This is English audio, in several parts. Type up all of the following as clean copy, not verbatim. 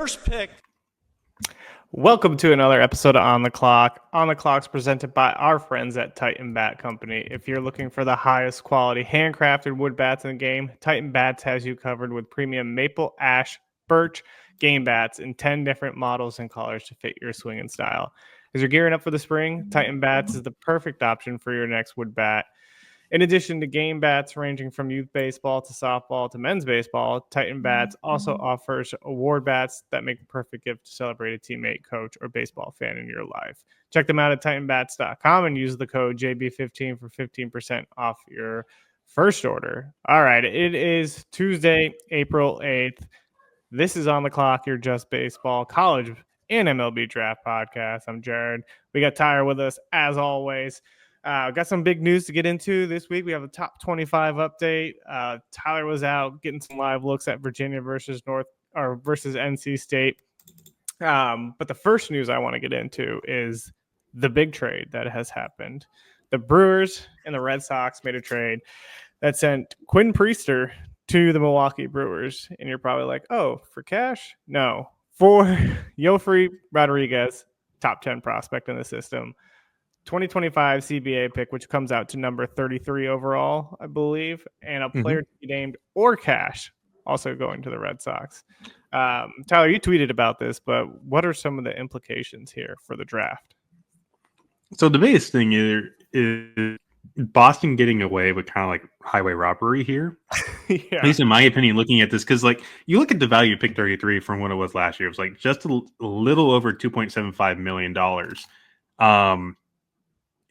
First pick. Welcome to another episode of On the Clock. On the Clock's presented by our friends at Titan Bat Company. If you're looking for the highest quality handcrafted wood bats in the game, Titan Bats has you covered with premium maple, ash, birch, game bats in 10 different models and colors to fit your swing and style. As you're gearing up for the spring, Titan Bats is the perfect option for your next wood bat. In addition to game bats ranging from youth baseball to softball to men's baseball, Titan Bats also offers award bats that make a perfect gift to celebrate a teammate, coach, or baseball fan in your life. Check them out at titanbats.com and use the code JB15 for 15% off your first order. All right, it is Tuesday, April 8th. This is On the Clock, your Just Baseball college and MLB Draft podcast. I'm Jared. We got Tyler with us as always. Got some big news to get into this week. We have a top 25 update. Tyler was out getting some live looks at Virginia versus NC State. But the first news I want to get into is the big trade that has happened. The Brewers and the Red Sox made a trade that sent Quinn Priester to the Milwaukee Brewers. And you're probably like, oh, for cash? No. For Yofri Rodriguez, top 10 prospect in the system. 2025 CBA pick, which comes out to number 33 overall, I believe, and a player to be named or cash, also going to the Red Sox. Tyler, you tweeted about this, but what are some of the implications here for the draft? So the biggest thing is Boston getting away with kind of like highway robbery here. Yeah. At least in my opinion, looking at this, because like you look at the value of pick 33 from what it was last year, it was like just a little over $2.75 million.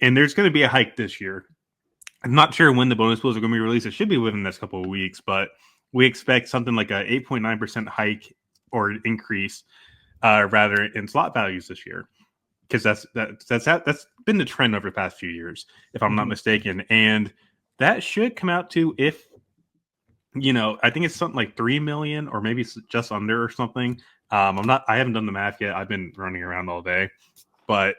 And there's going to be a hike this year. I'm not sure when the bonus pools are going to be released. It should be within the next couple of weeks, but we expect something like a 8.9% hike or increase, rather in slot values this year, because that's been the trend over the past few years, if I'm not mistaken. And that should come out to, if I think it's something like 3 million or maybe just under or something. I haven't done the math yet. I've been running around all day, but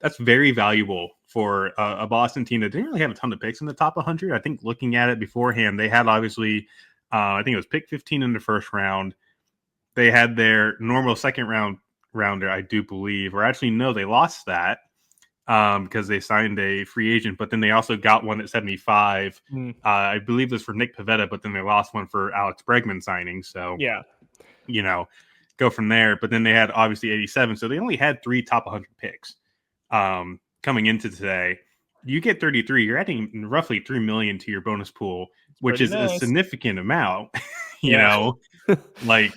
that's very valuable for a Boston team that didn't really have a ton of picks in the top 100. I think looking at it beforehand, they had obviously, I think it was pick 15 in the first round. They had their normal second rounder, I do believe, or actually, no, they lost that because they signed a free agent, but then they also got one at 75. I believe this for Nick Pivetta, but then they lost one for Alex Bregman signing. So, yeah, go from there. But then they had obviously 87. So they only had 3 top 100 picks coming into today. You get 33, you're adding roughly 3 million to your bonus pool, which is nice. A significant amount, you know, like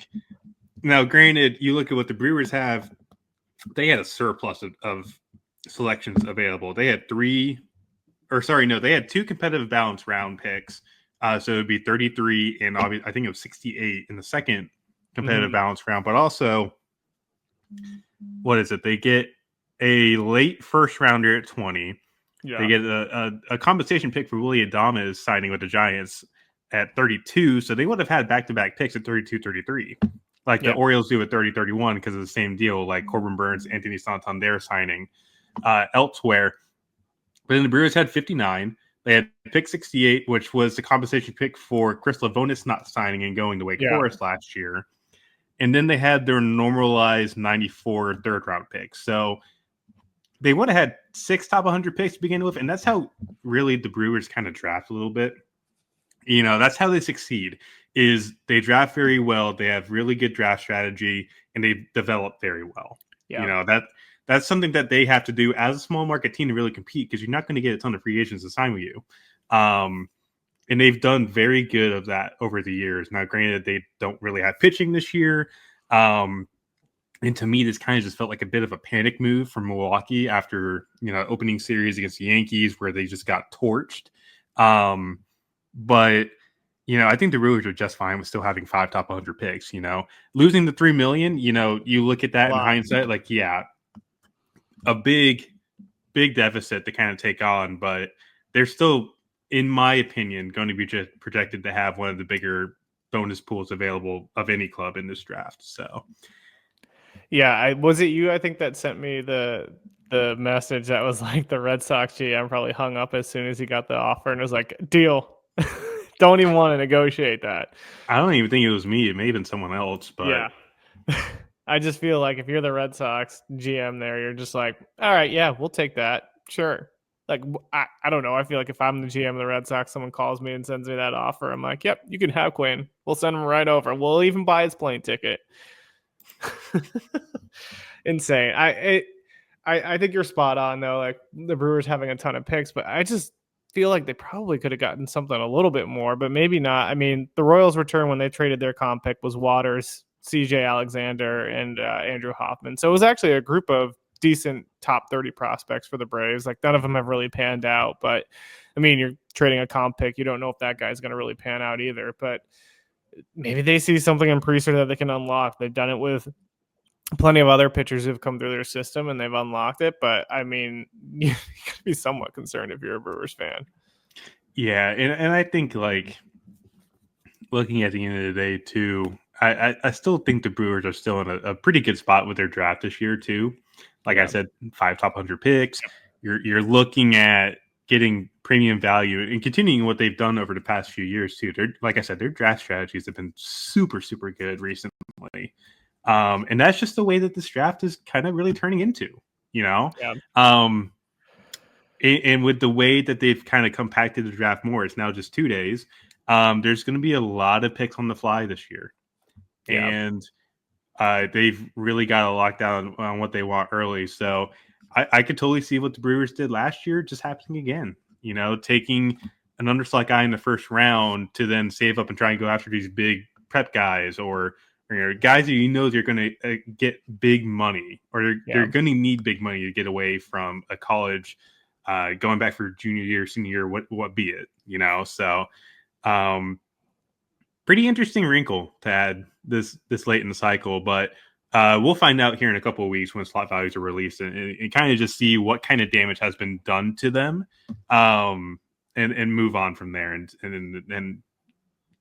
now, granted, you look at what the Brewers have, they had a surplus of selections available. They had 2 competitive balance round picks. So it would be 33 and obviously I think it was 68 in the second competitive balance round, but also what is it? They get a late first rounder at 20. Yeah. They get a compensation pick for Willy Adames signing with the Giants at 32. So they would have had back-to-back picks at 32, 33. Like the Orioles do at 30, 31 because of the same deal, like Corbin Burns, Anthony Santander signing elsewhere. But then the Brewers had 59. They had pick 68, which was the compensation pick for Chris Lavonis not signing and going to Wake Forest last year. And then they had their normalized 94 third-round picks. So they would have had 6 top 100 picks to begin with, and that's how really the Brewers kind of draft a little bit. That's how they succeed, is they draft very well, they have really good draft strategy, and they develop very well. Yeah. That's something that they have to do as a small market team to really compete, because you're not going to get a ton of free agents to sign with you. And they've done very good of that over the years. Now, granted, they don't really have pitching this year. And to me, this kind of just felt like a bit of a panic move from Milwaukee after, opening series against the Yankees where they just got torched. But, I think the Brewers are just fine with still having 5 top 100 picks, Losing the 3 million, you look at that in hindsight, like, yeah, a big deficit to kind of take on, but they're still, in my opinion, going to be just projected to have one of the bigger bonus pools available of any club in this draft. So, yeah, was it you? I think that sent me the message that was like the Red Sox GM probably hung up as soon as he got the offer and was like, "Deal." Don't even want to negotiate that. I don't even think it was me. It may have been someone else, but I just feel like if you're the Red Sox GM there, you're just like, all right, yeah, we'll take that. Sure. Like, I don't know. I feel like if I'm the GM of the Red Sox, someone calls me and sends me that offer. I'm like, yep, you can have Quinn. We'll send him right over. We'll even buy his plane ticket. Insane. I think you're spot on though. Like the Brewers having a ton of picks, but I just feel like they probably could have gotten something a little bit more, but maybe not. I mean, the Royals' return when they traded their comp pick was Waters, C.J. Alexander, and Andrew Hoffman. So it was actually a group of decent top 30 prospects for the Braves. Like none of them have really panned out, but I mean, you're trading a comp pick. You don't know if that guy's going to really pan out either, but maybe they see something in Priester that they can unlock. They've done it with plenty of other pitchers who've come through their system and they've unlocked it. But I mean, you gotta be somewhat concerned if you're a Brewers fan. Yeah, and I think like looking at the end of the day too, I still think the Brewers are still in a pretty good spot with their draft this year too. Like I said, 5 top 100 picks. You're looking at getting premium value and continuing what they've done over the past few years too. They're, like I said, their draft strategies have been super good recently. And that's just the way that this draft is kind of really turning into, you know? Yeah. And with the way that they've kind of compacted the draft more, it's now just 2 days. There's going to be a lot of picks on the fly this year. Yeah. And they've really got a lockdown on what they want early. So I could totally see what the Brewers did last year just happening again. You know, taking an underslot guy in the first round to then save up and try and go after these big prep guys or guys that you know they're going to get big money or they're going to need big money to get away from a college going back for junior year, senior year, what be it, you know? So pretty interesting wrinkle to add this late in the cycle, but we'll find out here in a couple of weeks when slot values are released and kind of just see what kind of damage has been done to them and move on from there and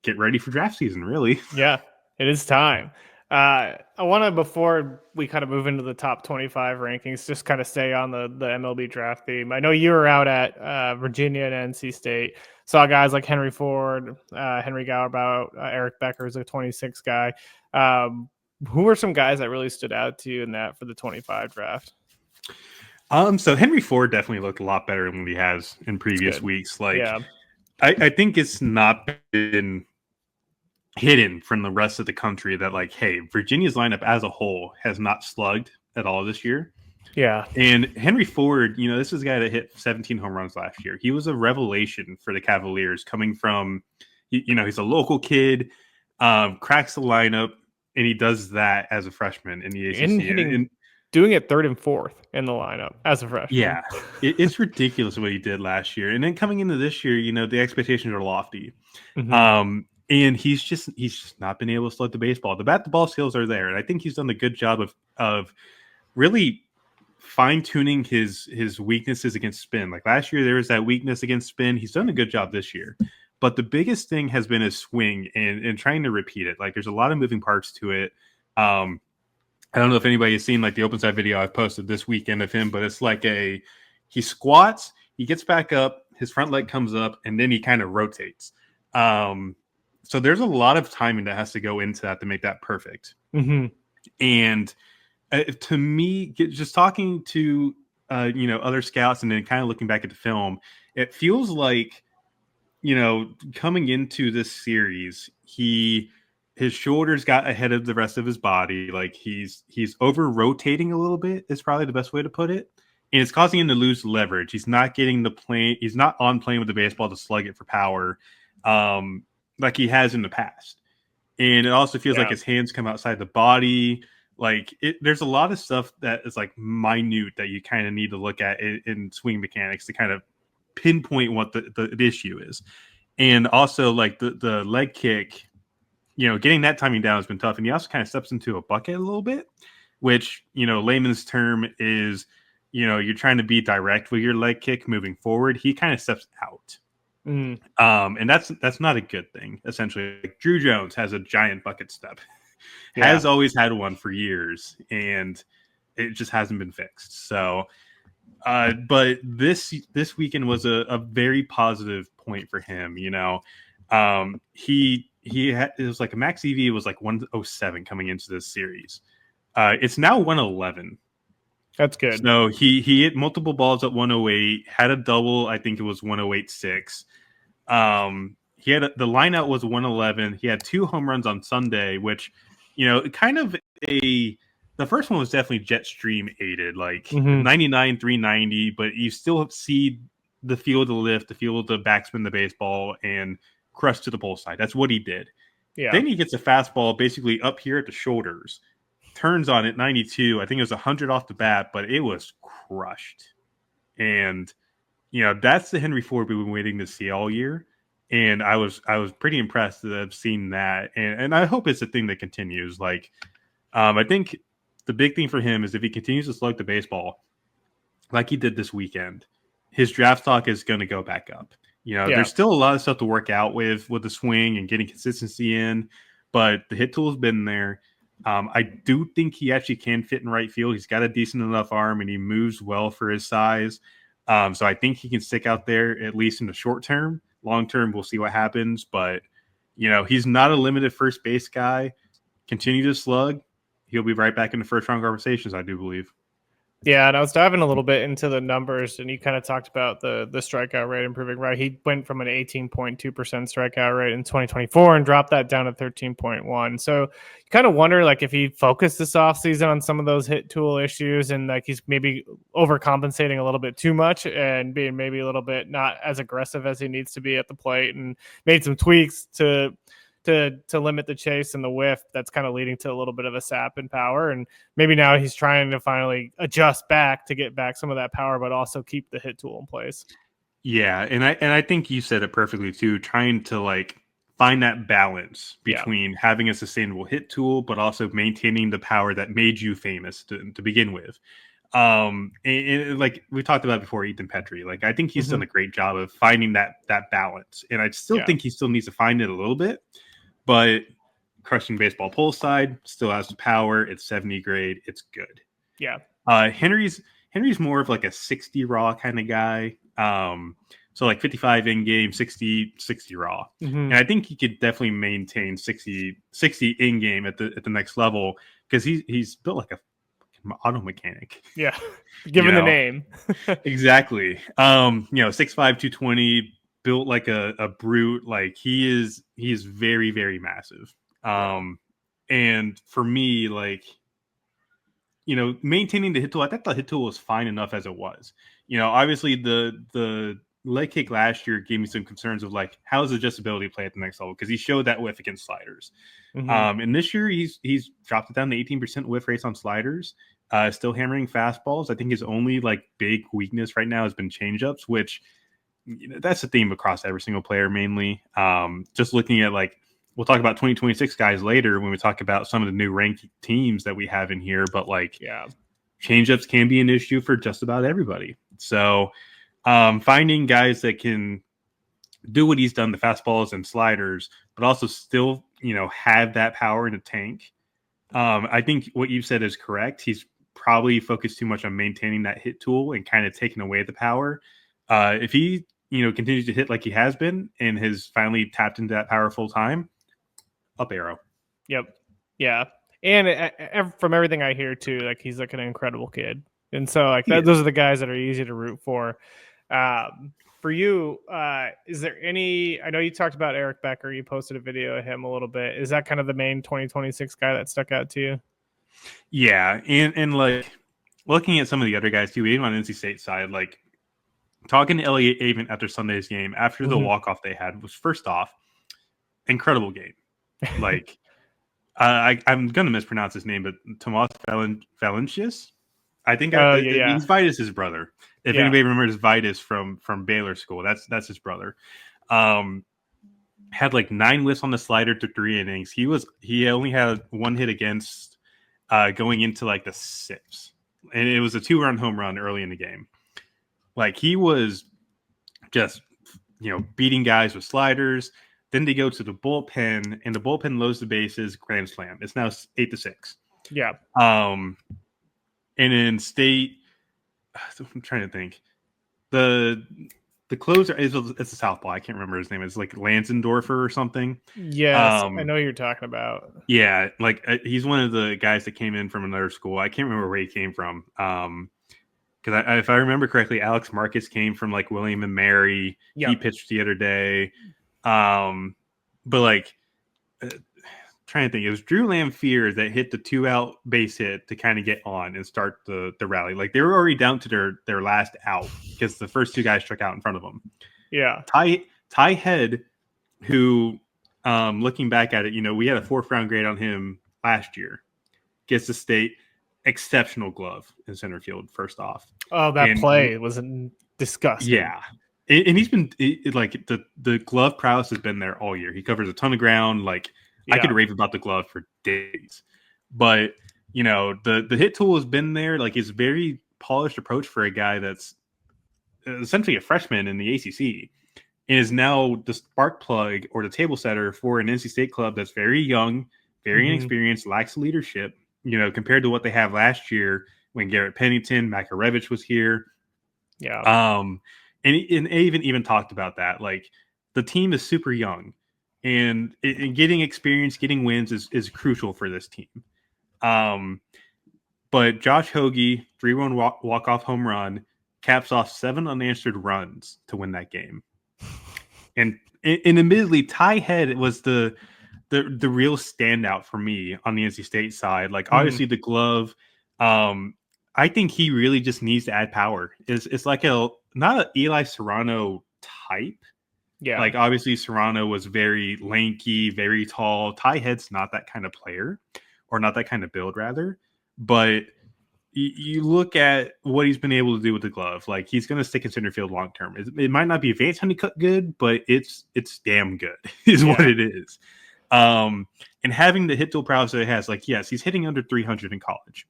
get ready for draft season, really. Yeah, it is time. I want to, before we kind of move into the top 25 rankings, just kind of stay on the MLB draft theme. I know you were out at Virginia and NC State. Saw guys like Henry Ford, Henry Gauerbaut, Eric Becker is a 26 guy. Who were some guys that really stood out to you in that for the 25 draft? So Henry Ford definitely looked a lot better than he has in previous weeks. Like, yeah. I think it's not been hidden from the rest of the country that, like, hey, Virginia's lineup as a whole has not slugged at all this year. Yeah. And Henry Ford, you know, this is a guy that hit 17 home runs last year. He was a revelation for the Cavaliers coming from, you know, he's a local kid, cracks the lineup, and he does that as a freshman in the ACC. And doing it third and fourth in the lineup as a freshman. Yeah, it's ridiculous what he did last year. And then coming into this year, you know, the expectations are lofty. Mm-hmm. And he's just not been able to slug the baseball. The bat to ball skills are there, and I think he's done a good job of really fine-tuning his weaknesses against spin. Like last year, there was that weakness against spin. He's done a good job this year. But the biggest thing has been his swing and trying to repeat it. Like there's a lot of moving parts to it. I don't know if anybody has seen like the open side video I've posted this weekend of him, but it's like he squats, he gets back up, his front leg comes up, and then he kind of rotates. So there's a lot of timing that has to go into that to make that perfect. Mm-hmm. And to me, just talking to you know, other scouts and then kind of looking back at the film, it feels like, you know, coming into this series, his shoulders got ahead of the rest of his body. Like he's over rotating a little bit is probably the best way to put it. And it's causing him to lose leverage. He's not getting the plane. He's not on plane with the baseball to slug it for power like he has in the past. And it also feels like his hands come outside the body. Like there's a lot of stuff that is like minute that you kind of need to look at in swing mechanics to kind of pinpoint what the issue is. And also like the leg kick, you know, getting that timing down has been tough. And he also kind of steps into a bucket a little bit, which, you know, layman's term is, you know, you're trying to be direct with your leg kick moving forward. He kind of steps out. And that's not a good thing. Essentially, like Drew Jones has a giant bucket step, has always had one for years, and it just hasn't been fixed. So, but this weekend was a very positive point for him. You know, he it was like a max EV was like 107 coming into this series. It's now 111. That's good. So he hit multiple balls at 108, had a double. I think it was 108.6. He had the lineout was 111. He had 2 home runs on Sunday, which, kind of the first one was definitely jet stream aided, like 99, 390, but you still see the feel of the lift, the feel of the backspin the baseball, and crush to the pole side. That's what he did. Yeah. Then he gets a fastball basically up here at the shoulders, turns on it 92. I think it was 100 off the bat, but it was crushed. And that's the Henry Ford we've been waiting to see all year. And I was pretty impressed that I've seen that, and I hope it's a thing that continues. Like, I think the big thing for him is if he continues to slug the baseball like he did this weekend, his draft stock is going to go back up. There's still a lot of stuff to work out with the swing and getting consistency in, but the hit tool has been there. I do think he actually can fit in right field. He's got a decent enough arm, and he moves well for his size. So I think he can stick out there at least in the short term. Long term, we'll see what happens. But, he's not a limited first base guy. Continue to slug. He'll be right back in the first round conversations, I do believe. Yeah, and I was diving a little bit into the numbers, and you kind of talked about the strikeout rate improving, right? He went from an 18.2% strikeout rate in 2024 and dropped that down to 13.1. So you kind of wonder, like, if he focused this offseason on some of those hit tool issues and, like, he's maybe overcompensating a little bit too much and being maybe a little bit not as aggressive as he needs to be at the plate, and made some tweaks to limit the chase and the whiff. That's kind of leading to a little bit of a sap in power. And maybe now he's trying to finally adjust back to get back some of that power, but also keep the hit tool in place. Yeah. And I think you said it perfectly too, trying to like find that balance between having a sustainable hit tool, but also maintaining the power that made you famous to begin with. And like we talked about before, Ethan Petrie, like I think he's done a great job of finding that balance. And I still think he still needs to find it a little bit. But crushing baseball pull side still has the power. It's 70 grade. It's good. Yeah. Henry's more of like a 60 raw kind of guy. So like 55 in game, 60 raw. And I think he could definitely maintain 60 in game at the next level because he's built like a auto mechanic. Yeah. Given the name. Exactly. 6'5", 220. Built like a brute. Like he is very, very massive. And for me, like, maintaining the hit tool, I thought the hit tool was fine enough as it was. Obviously the leg kick last year gave me some concerns of like, how does adjustability play at the next level? Because he showed that whiff against sliders. And this year he's dropped it down to 18% whiff rates on sliders. Still hammering fastballs. I think his only like big weakness right now has been changeups, which that's the theme across every single player mainly. Just looking at like, we'll talk about 2026 guys later when we talk about some of the new ranked teams that we have in here, but like changeups can be an issue for just about everybody. So finding guys that can do what he's done, the fastballs and sliders, but also still, have that power in the tank. I think what you said is correct. He's probably focused too much on maintaining that hit tool and kind of taking away the power. If he, continues to hit like he has been and has finally tapped into that power full time, up arrow. Yep. Yeah. And from everything I hear too, like he's like an incredible kid. And so like those are the guys that are easy to root for. For you, is there any, I know you talked about Eric Becker, you posted a video of him a little bit. Is that kind of the main 2026 guy that stuck out to you? Yeah. And like looking at some of the other guys too, even on NC State side, like talking to Elliot Avent after Sunday's game, after the walk-off they had, was first off, incredible game. Like, I'm going to mispronounce his name, but Tomas Valancius? I think he's Vitus' brother. If anybody remembers Vitus from Baylor school, that's his brother. Had like 9 whiffs on the slider through 3 innings. He only had 1 hit against going into like the 6th. And it was a 2-run home run early in the game. Like he was just, beating guys with sliders. Then they go to the bullpen, and the bullpen loads the bases, grand slam. It's now 8-6. Yeah. And in State, I'm trying to think. The the closer is it's a southpaw. I can't remember his name. It's like Lansendorfer or something. Yes, I know who you're talking about. Yeah, like he's one of the guys that came in from another school. I can't remember where he came from. Because if I remember correctly, Alex Marcus came from like William and Mary. Yep. He pitched the other day. But like, trying to think, it was Drew Lamphere that hit the 2-out base hit to kind of get on and start the rally. Like they were already down to their last out because the first two guys struck out in front of them. Yeah. Ty Head, who, looking back at it, we had a 4th round grade on him last year, gets the state exceptional glove in center field first off. Oh, that play was disgusting. Yeah. And he's been like the glove prowess has been there all year. He covers a ton of ground. Like I could rave about the glove for days, but the hit tool has been there. Like it's a very polished approach for a guy that's essentially a freshman in the ACC and is now the spark plug or the table setter for an NC State club that's very young, very inexperienced, lacks leadership. Compared to what they have last year when Garrett Pennington, Makarevich was here. Yeah. And even talked about that. Like the team is super young, and getting experience, getting wins is crucial for this team. But Josh Hoagie, 3-run walk-off home run, caps off 7 unanswered runs to win that game. And admittedly, Ty Head was the real standout for me on the NC State side. Like obviously the glove, I think he really just needs to add power. It's like not an Eli Serrano type. Yeah. Like obviously Serrano was very lanky, very tall. Ty Head's not that kind of player, or not that kind of build rather. But you look at what he's been able to do with the glove. Like he's going to stick in center field long term. It might not be advanced honeycut good, but it's damn good is what it is. And having the hit tool prowess that it has, like yes, he's hitting under 300 in college.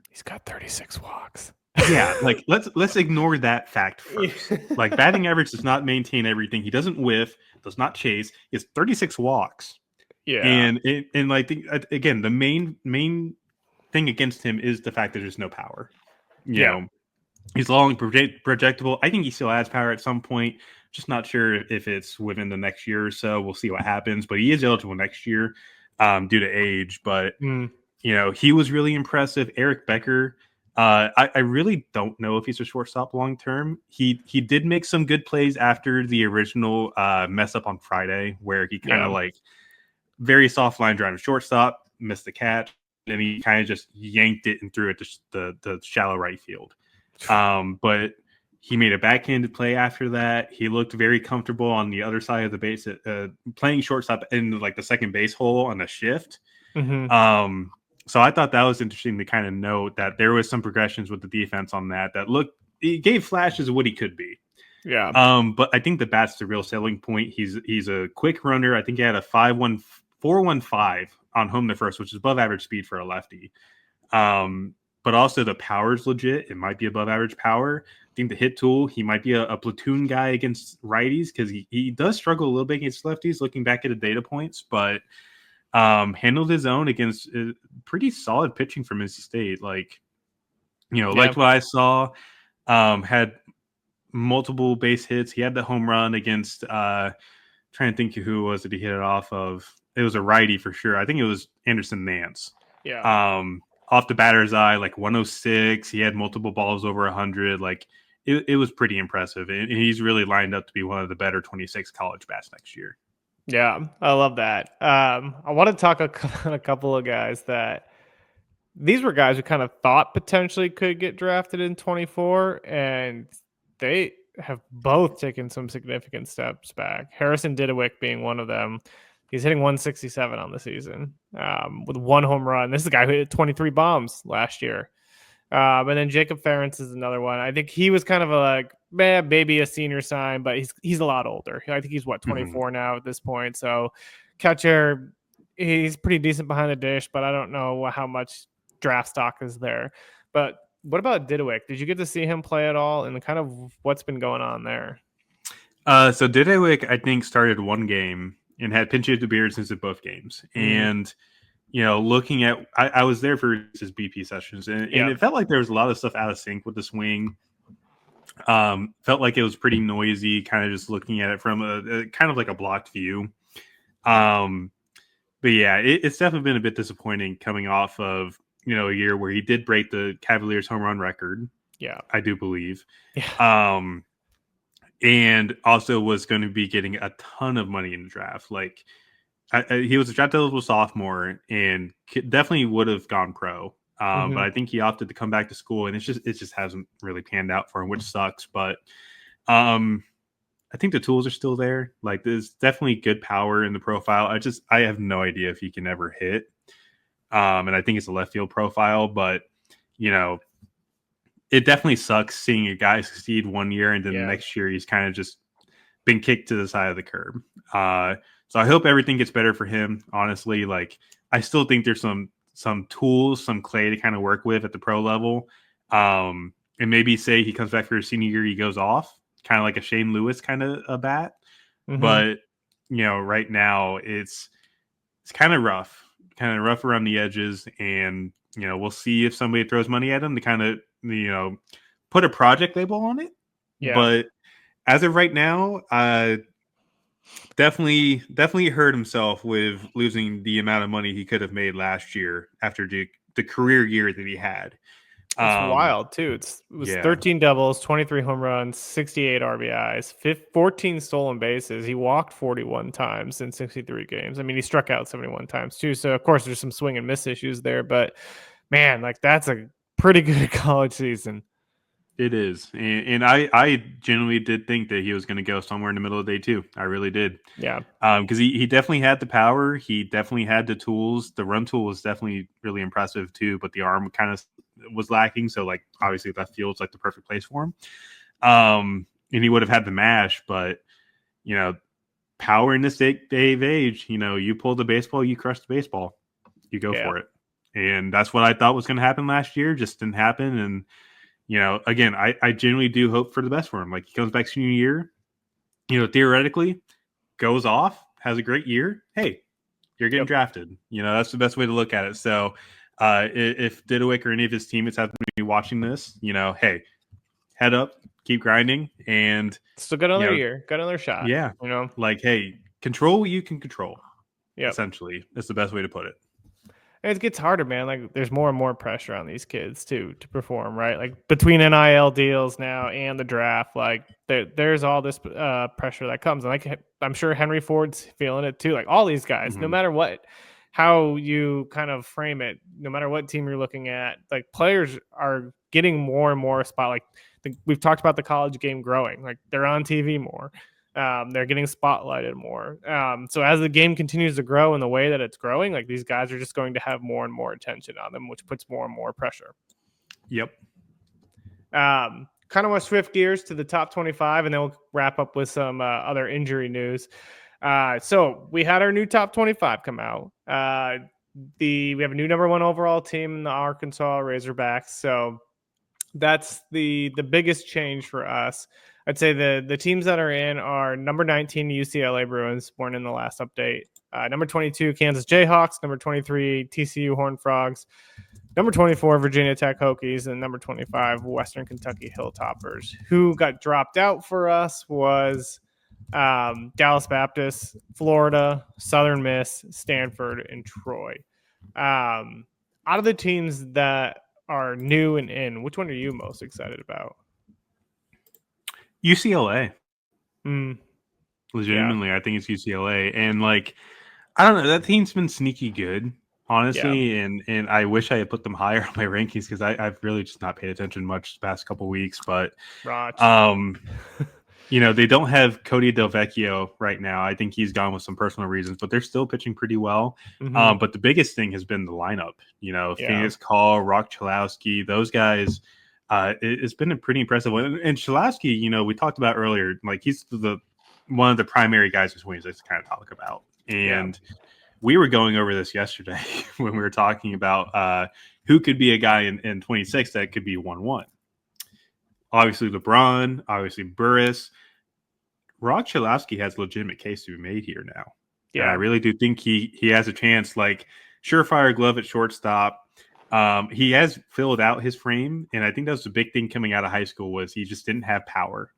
He's got 36 walks. Yeah, like let's ignore that fact first. Like batting average does not maintain everything. He doesn't whiff, does not chase. He has 36 walks. Yeah, and like again, the main thing against him is the fact that there's no power. You know, he's long projectable. I think he still has power at some point. Just not sure if it's within the next year or so. We'll see what happens. But he is eligible next year due to age. But he was really impressive. Eric Becker. I really don't know if he's a shortstop long term. He did make some good plays after the original mess up on Friday, where he kind of like very soft line drive to shortstop, missed the catch, and he kind of just yanked it and threw it to the shallow right field. But he made a backhanded play after that. He looked very comfortable on the other side of the base, playing shortstop in like the second base hole on a shift. So I thought that was interesting to kind of note that there was some progressions with the defense on that he gave flashes of what he could be. Yeah. But I think the bat's the real selling point. He's a quick runner. I think he had a 4.15 on home to first, which is above average speed for a lefty. But also the power's legit. It might be above average power. I think the hit tool, he might be a platoon guy against righties because he does struggle a little bit against lefties looking back at the data points, but handled his own against pretty solid pitching from NC State. Like, liked what I saw. Had multiple base hits. He had the home run against trying to think who was it he hit it off of. It was a righty for sure. I think it was Anderson Nance. Yeah. Off the batter's eye, like 106. He had multiple balls over 100. Like it was pretty impressive. And he's really lined up to be one of the better 26 college bats next year. Yeah, I love that. I want to talk on a couple of guys that these were guys who kind of thought potentially could get drafted in 24, and they have both taken some significant steps back. Harrison Didewick being one of them. He's hitting 167 on the season with 1 home run. This is a guy who hit 23 bombs last year. And then Jacob Ferentz is another one. I think he was kind of maybe a senior sign, but he's a lot older. I think he's 24 now at this point. So catcher, he's pretty decent behind the dish, but I don't know how much draft stock is there. But what about Didewick? Did you get to see him play at all, and kind of what's been going on there? So Didewick, I think, started 1 game and had pinch hit appearances at both games. And looking at, I was there for his BP sessions, and it felt like there was a lot of stuff out of sync with the swing. Felt like it was pretty noisy, kind of just looking at it from a kind of like a blocked view. But yeah, it's definitely been a bit disappointing coming off of, a year where he did break the Cavaliers home run record. Yeah. I do believe. Yeah. And also was going to be getting a ton of money in the draft. Like he was a draft eligible sophomore and definitely would have gone pro. But I think he opted to come back to school, and it just hasn't really panned out for him, which sucks. But I think the tools are still there. Like there's definitely good power in the profile. I have no idea if he can ever hit. And I think it's a left field profile, but it definitely sucks seeing a guy succeed 1 year and then the next year he's kind of just been kicked to the side of the curb. So I hope everything gets better for him. Honestly, like I still think there's some tools, some clay to kind of work with at the pro level. And maybe say he comes back for his senior year, he goes off, kind of like a Shane Lewis kind of a bat. But right now it's kind of rough around the edges, and we'll see if somebody throws money at him to kind of put a project label on it. Yeah. But as of right now, definitely hurt himself with losing the amount of money he could have made last year after the career year that he had. It's wild too. It was 13 doubles, 23 home runs, 68 RBIs, 14 stolen bases. He walked 41 times in 63 games. I mean, he struck out 71 times too. So of course there's some swing and miss issues there, but man, like that's a pretty good college season. It is. And I genuinely did think that he was going to go somewhere in the middle of the day too. I really did. Yeah. Because he definitely had the power. He definitely had the tools. The run tool was definitely really impressive too, but the arm kind of was lacking. So like obviously left field's like the perfect place for him. And he would have had the mash, but power in this day of age, you pull the baseball, you crush the baseball. You go for it. And that's what I thought was going to happen last year. Just didn't happen. And again, I genuinely do hope for the best for him. Like he comes back senior year, theoretically goes off, has a great year. Hey, you're getting drafted. That's the best way to look at it. So if Didowick or any of his teammates have to be watching this, hey, head up, keep grinding, and still got another year, got another shot. Yeah. Like, hey, control what you can control. Yeah. Essentially, that's the best way to put it. And it gets harder, man. Like there's more and more pressure on these kids too to perform, right? Like between NIL deals now and the draft, like there's all this pressure that comes. And like I'm sure Henry Ford's feeling it too. Like all these guys, no matter how you kind of frame it, no matter what team you're looking at, like players are getting more and more spot. Like we've talked about the college game growing. Like they're on TV more. They're getting spotlighted more. So as the game continues to grow in the way that it's growing, like these guys are just going to have more and more attention on them, which puts more and more pressure. Yep. Kind of want to shift gears to the top 25, and then we'll wrap up with some other injury news. So we had our new top 25 come out. We have a new number 1 overall team in the Arkansas Razorbacks. So that's the biggest change for us. I'd say the teams that are in are number 19 UCLA Bruins, born in the last update. Number 22 Kansas Jayhawks, number 23 TCU Horned Frogs, number 24 Virginia Tech Hokies, and number 25 Western Kentucky Hilltoppers. Who got dropped out for us was Dallas Baptist, Florida, Southern Miss, Stanford, and Troy. Out of the teams that are new and in, which one are you most excited about? UCLA. Legitimately, I think it's UCLA. And like, I don't know, that team's been sneaky good, honestly. Yeah. And I wish I had put them higher on my rankings because I've really just not paid attention much the past couple weeks. But Roch. they don't have Cody Del Vecchio right now. I think he's gone with some personal reasons, but they're still pitching pretty well. But the biggest thing has been the lineup. Phoenix Call, Roch Cholowsky, those guys. It's been a pretty impressive one. And Cholowsky, we talked about earlier, like he's one of the primary guys who's wings to kind of talk about. And we were going over this yesterday when we were talking about who could be a guy in 26 that could be 1-1. Obviously LeBron, obviously Burris. Roch Cholowsky has a legitimate case to be made here now. Yeah, and I really do think he has a chance. Like surefire glove at shortstop. He has filled out his frame, and I think that was the big thing coming out of high school was he just didn't have power.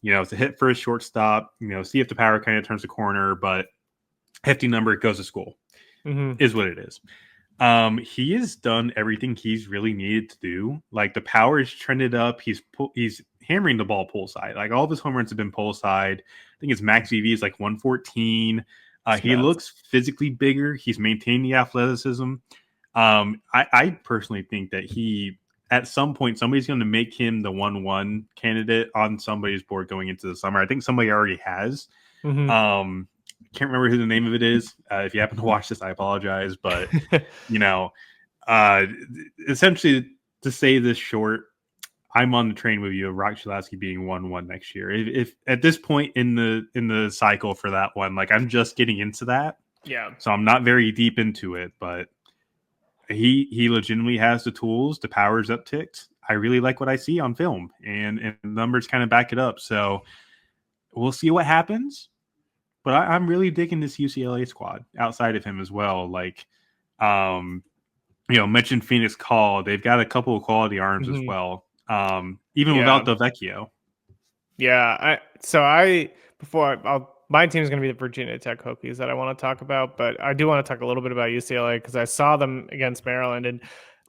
It's a hit for a shortstop. See if the power kind of turns the corner, but hefty number, it goes to school. Is what it is. He has done everything he's really needed to do. Like the power is trended up. He's hammering the ball pull side. Like all of his home runs have been pull side. I think his max EV is like 114. He looks physically bigger. He's maintained the athleticism. I personally think that he, at some point, somebody's going to make him the 1-1 candidate on somebody's board going into the summer. I think somebody already has. Can't remember who the name of it is. If you happen to watch this, I apologize. But, essentially, to say this short, I'm on the train with you of Roch Cholowsky being 1-1 next year. If at this point in the cycle for that one, like I'm just getting into that. Yeah. So I'm not very deep into it, but he legitimately has the tools. The power's upticked. I really like what I see on film, and numbers kind of back it up. So we'll see what happens. But I'm really digging this UCLA squad outside of him as well. Like, mentioned Phoenix Call. They've got a couple of quality arms as well. Even without the Vecchio. Yeah. My team is going to be the Virginia Tech Hokies that I want to talk about, but I do want to talk a little bit about UCLA because I saw them against Maryland. And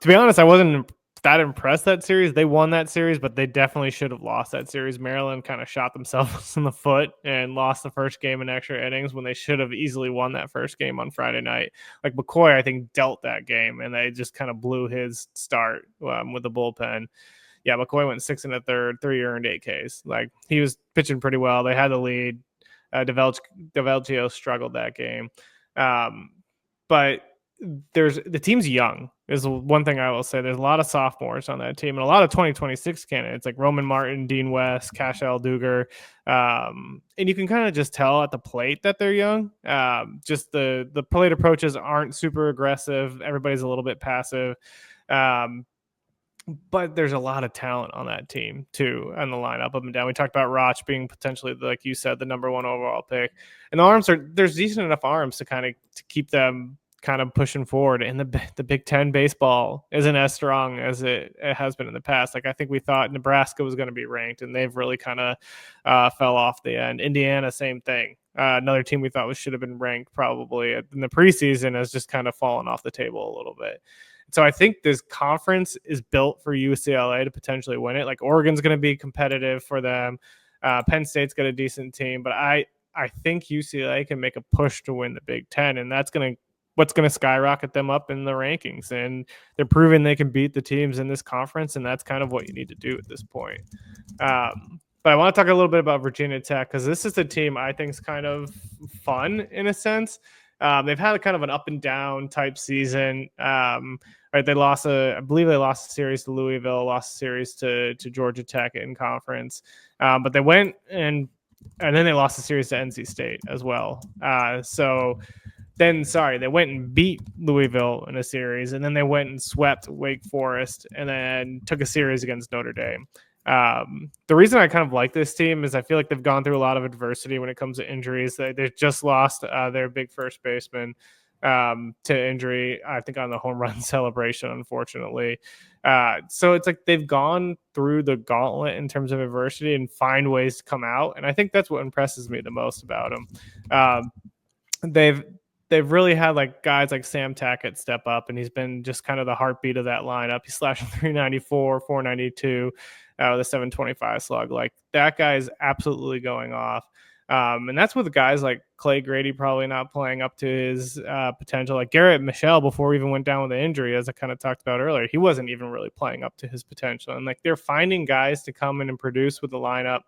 to be honest, I wasn't that impressed that series. They won that series, but they definitely should have lost that series. Maryland kind of shot themselves in the foot and lost the first game in extra innings when they should have easily won that first game on Friday night. Like McCoy, I think, dealt that game, and they just kind of blew his start with the bullpen. Yeah, McCoy went 6 1/3, 3 earned, 8 Ks. Like he was pitching pretty well. They had the lead. Davalan struggled that game, but the team's young is one thing I will say. There's a lot of sophomores on that team and a lot of 2026 candidates like Roman Martin, Dean West, Cashel Duger, and you can kind of just tell at the plate that they're young. Just the plate approaches aren't super aggressive. Everybody's a little bit passive. But there's a lot of talent on that team too, on the lineup up and down. We talked about Roch being potentially, like you said, the number 1 overall pick, and the arms there's decent enough arms to keep them kind of pushing forward. And the Big Ten baseball isn't as strong as it has been in the past. Like I think we thought Nebraska was going to be ranked, and they've really kind of fell off the end. Indiana, same thing. Another team we thought should have been ranked probably in the preseason has just kind of fallen off the table a little bit. So I think this conference is built for UCLA to potentially win it. Like Oregon's going to be competitive for them. Penn State's got a decent team, but I think UCLA can make a push to win the Big Ten, and that's what's going to skyrocket them up in the rankings. And they're proving they can beat the teams in this conference, and that's kind of what you need to do at this point. But I want to talk a little bit about Virginia Tech because this is a team I think is kind of fun in a sense. They've had a kind of an up and down type season. Right, I believe they lost a series to Louisville, lost a series to Georgia Tech in conference, but they went and then they lost a series to NC State as well. They went and beat Louisville in a series, and then they went and swept Wake Forest, and then took a series against Notre Dame. The reason I kind of like this team is I feel like they've gone through a lot of adversity when it comes to injuries. They've just lost their big first baseman to injury, I think on the home run celebration, unfortunately. So it's like they've gone through the gauntlet in terms of adversity and find ways to come out. And I think that's what impresses me the most about them. They've really had like guys like Sam Tackett step up, and he's been just kind of the heartbeat of that lineup. He's slashing 394, 492 with a 725 slug. Like that guy's absolutely going off. And that's with guys like Clay Grady probably not playing up to his potential. Like Garrett Michelle, before we even went down with the injury, as I kind of talked about earlier, he wasn't even really playing up to his potential. And like they're finding guys to come in and produce with the lineup.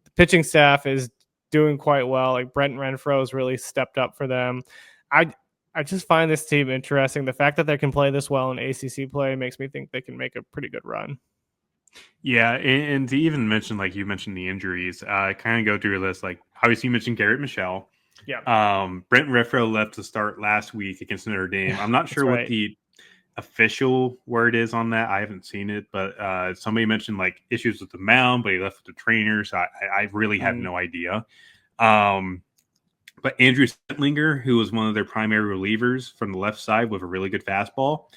The pitching staff is doing quite well. Like Brent Renfroe has really stepped up for them. I just find this team interesting. The fact that they can play this well in ACC play makes me think they can make a pretty good run. Yeah, and to even mention, like you mentioned the injuries, kind of go through your list. Like obviously you mentioned Garrett Michelle. Yeah. Brent Renfroe left to start last week against Notre Dame. I'm not sure what the official word is on that. I haven't seen it, but somebody mentioned like issues with the mound, but he left with the trainer. So I really have no idea. But Andrew Sentlinger, who was one of their primary relievers from the left side with a really good fastball,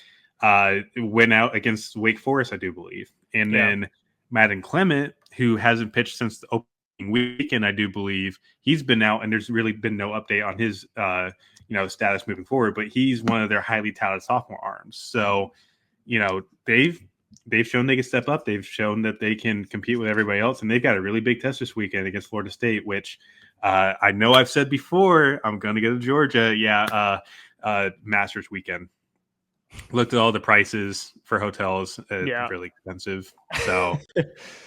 went out against Wake Forest, I do believe. And then Madden Clement, who hasn't pitched since the opening weekend, I do believe, he's been out, and there's really been no update on his status moving forward. But he's one of their highly touted sophomore arms. So, they've shown they can step up. They've shown that they can compete with everybody else, and they've got a really big test this weekend against Florida State, which I know I've said before. I'm going to go to Georgia. Masters weekend. Looked at all the prices for hotels. Really expensive. So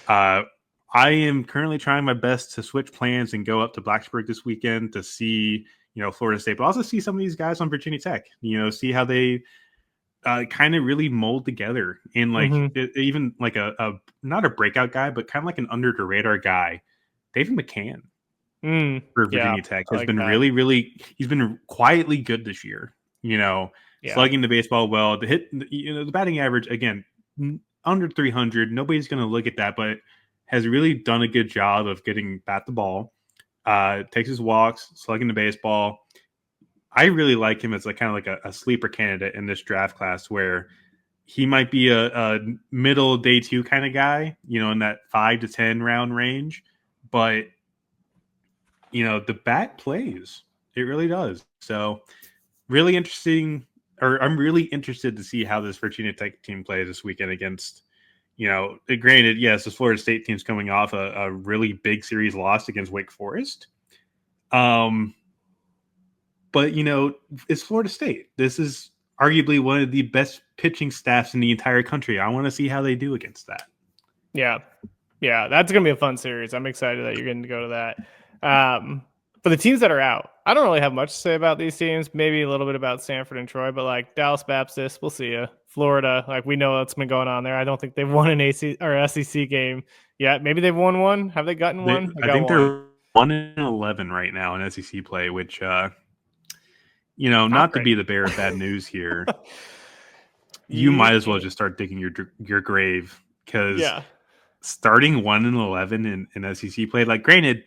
I am currently trying my best to switch plans and go up to Blacksburg this weekend to see, Florida State, but also see some of these guys on Virginia Tech, see how they kind of really mold together in even like a not a breakout guy, but kind of like an under the radar guy. David McCann for Virginia Tech has been really, he's been quietly good this year, slugging the baseball well, the batting average, again, under 300. Nobody's going to look at that, but has really done a good job of getting bat the ball, takes his walks, slugging the baseball. I really like him as kind of like a sleeper candidate in this draft class, where he might be a middle day two kind of guy, in that 5 to 10 round range, but the bat plays. It really does. So really interesting, or I'm really interested to see how this Virginia Tech team plays this weekend against, granted, yes, this Florida State team's coming off a really big series loss against Wake Forest. But, it's Florida State. This is arguably one of the best pitching staffs in the entire country. I want to see how they do against that. Yeah, that's going to be a fun series. I'm excited that you're getting to go to that. For the teams that are out, I don't really have much to say about these teams. Maybe a little bit about Stanford and Troy, but Dallas Baptist, we'll see you. Florida, we know what's been going on there. I don't think they've won an AC or SEC game yet. Maybe they've won one. Have they gotten one? I think they're 1-11 right now in SEC play, which not to be the bearer of bad news here. You might as well just start digging your grave, because starting 1-11 in SEC play, granted,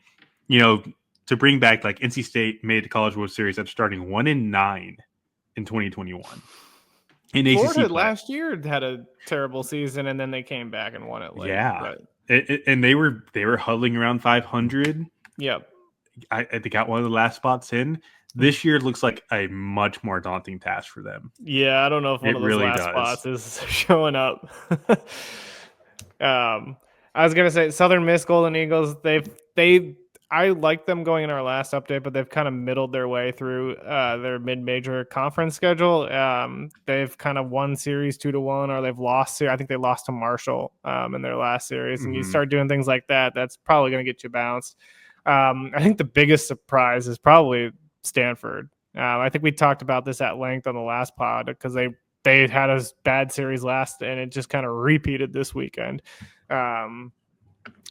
to bring back NC State made the College World Series after starting 1-9 in 2021. In Florida ACC play. Last year had a terrible season, and then they came back and won it late. Yeah, and they were huddling around 500. Yep, they got one of the last spots in. This year looks like a much more daunting task for them. Yeah, I don't know if one of those last spots is showing up. I was gonna say Southern Miss Golden Eagles. I like them going in our last update, but they've kind of middled their way through their mid-major conference schedule. They've kind of won series 2-1, or they've lost. I think they lost to Marshall in their last series. And you start doing things like that, that's probably going to get you bounced. I think the biggest surprise is probably Stanford. I think we talked about this at length on the last pod, because they had a bad series last, and it just kind of repeated this weekend.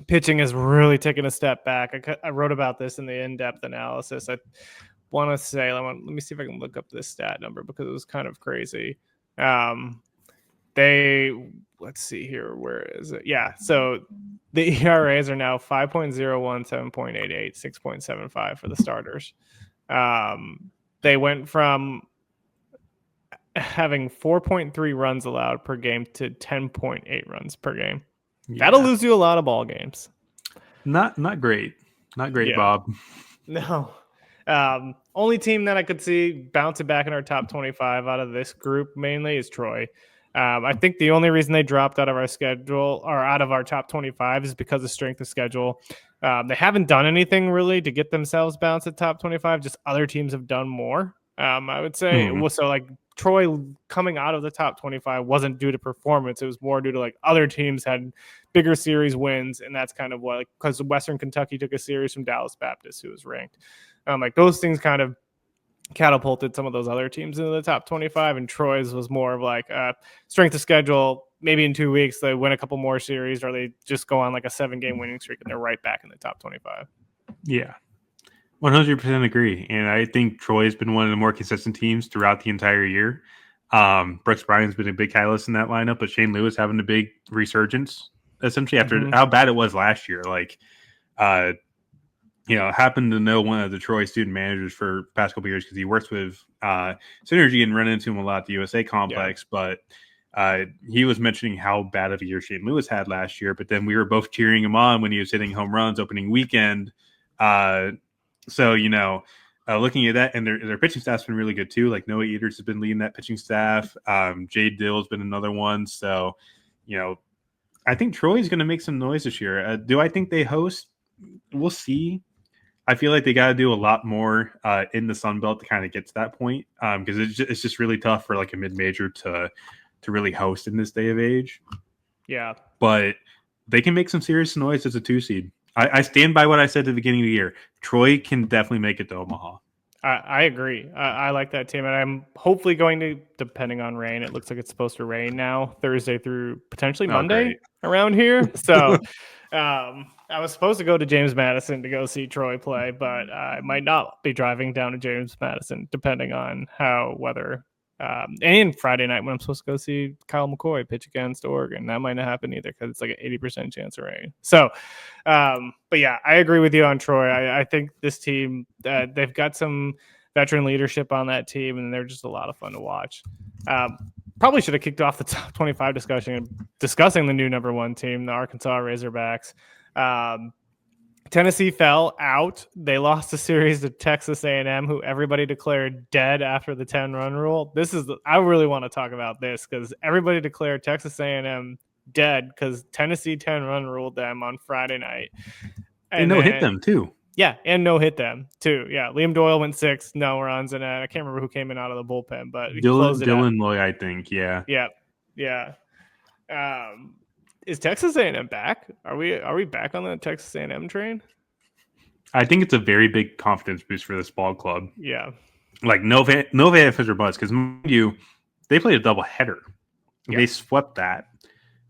Pitching has really taken a step back. I wrote about this in the in-depth analysis. I want to say, let me see if I can look up this stat number, because it was kind of crazy. Let's see here. Where is it? Yeah. So the ERAs are now 5.01, 7.88, 6.75 for the starters. They went from having 4.3 runs allowed per game to 10.8 runs per game. Yeah. That'll lose you a lot of ball games. Not great. Not great, Bob. No. Only team that I could see bouncing back in our top 25 out of this group mainly is Troy. I think the only reason they dropped out of our schedule, or out of our top 25, is because of strength of schedule. They haven't done anything really to get themselves bounced at top 25. Just other teams have done more. I would say so. Troy coming out of the top 25 wasn't due to performance. It was more due to other teams had bigger series wins, and that's kind of what, because Western Kentucky took a series from Dallas Baptist, who was ranked. Those things kind of catapulted some of those other teams into the top 25, and Troy's was more of strength of schedule. Maybe in 2 weeks they win a couple more series, or they just go on a 7-game winning streak, and they're right back in the top 25. Yeah, 100% agree. And I think Troy has been one of the more consistent teams throughout the entire year. Brooks Bryan's been a big catalyst in that lineup, but Shane Lewis having a big resurgence essentially after how bad it was last year. happened to know one of the Troy student managers for the past couple of years because he works with Synergy and run into him a lot at the USA Complex. Yeah. But he was mentioning how bad of a year Shane Lewis had last year. But then we were both cheering him on when he was hitting home runs opening weekend. So, looking at that, and their pitching staff's been really good too. Like Noah Eaters has been leading that pitching staff. Jade Dill's been another one. So, I think Troy's going to make some noise this year. Do I think they host? We'll see. I feel like they got to do a lot more in the Sun Belt to kind of get to that point because it's just really tough for like a mid-major to really host in this day of age. Yeah. But they can make some serious noise as a 2 seed. I stand by what I said at the beginning of the year. Troy can definitely make it to Omaha. I agree. I like that team, and I'm hopefully going to, depending on rain, it looks like it's supposed to rain now, Thursday through potentially Monday around here. So I was supposed to go to James Madison to go see Troy play, but I might not be driving down to James Madison, depending on how weather. And Friday night when I'm supposed to go see Kyle McCoy pitch against Oregon, that might not happen either because it's like an 80% chance of rain. So, but yeah, I agree with you on Troy. I think this team, they've got some veteran leadership on that team, and they're just a lot of fun to watch. Probably should have kicked off the top 25 discussing the new number 1 team, the Arkansas Razorbacks. Tennessee fell out. They lost a series to Texas A&M, who everybody declared dead after the 10-run rule. I really want to talk about this because everybody declared Texas A&M dead because Tennessee 10-run ruled them on Friday night. And no-hit them, too. Yeah, and no-hit them, too. Yeah, Liam Doyle went 6, no runs, and I can't remember who came in out of the bullpen, but Dylan Loy, I think, yeah. Yeah. Is Texas A&M back? Are we back on the Texas A&M train? I think it's a very big confidence boost for this ball club. Yeah. Like no ifs or buts, because they played a double header. Yep. They swept that.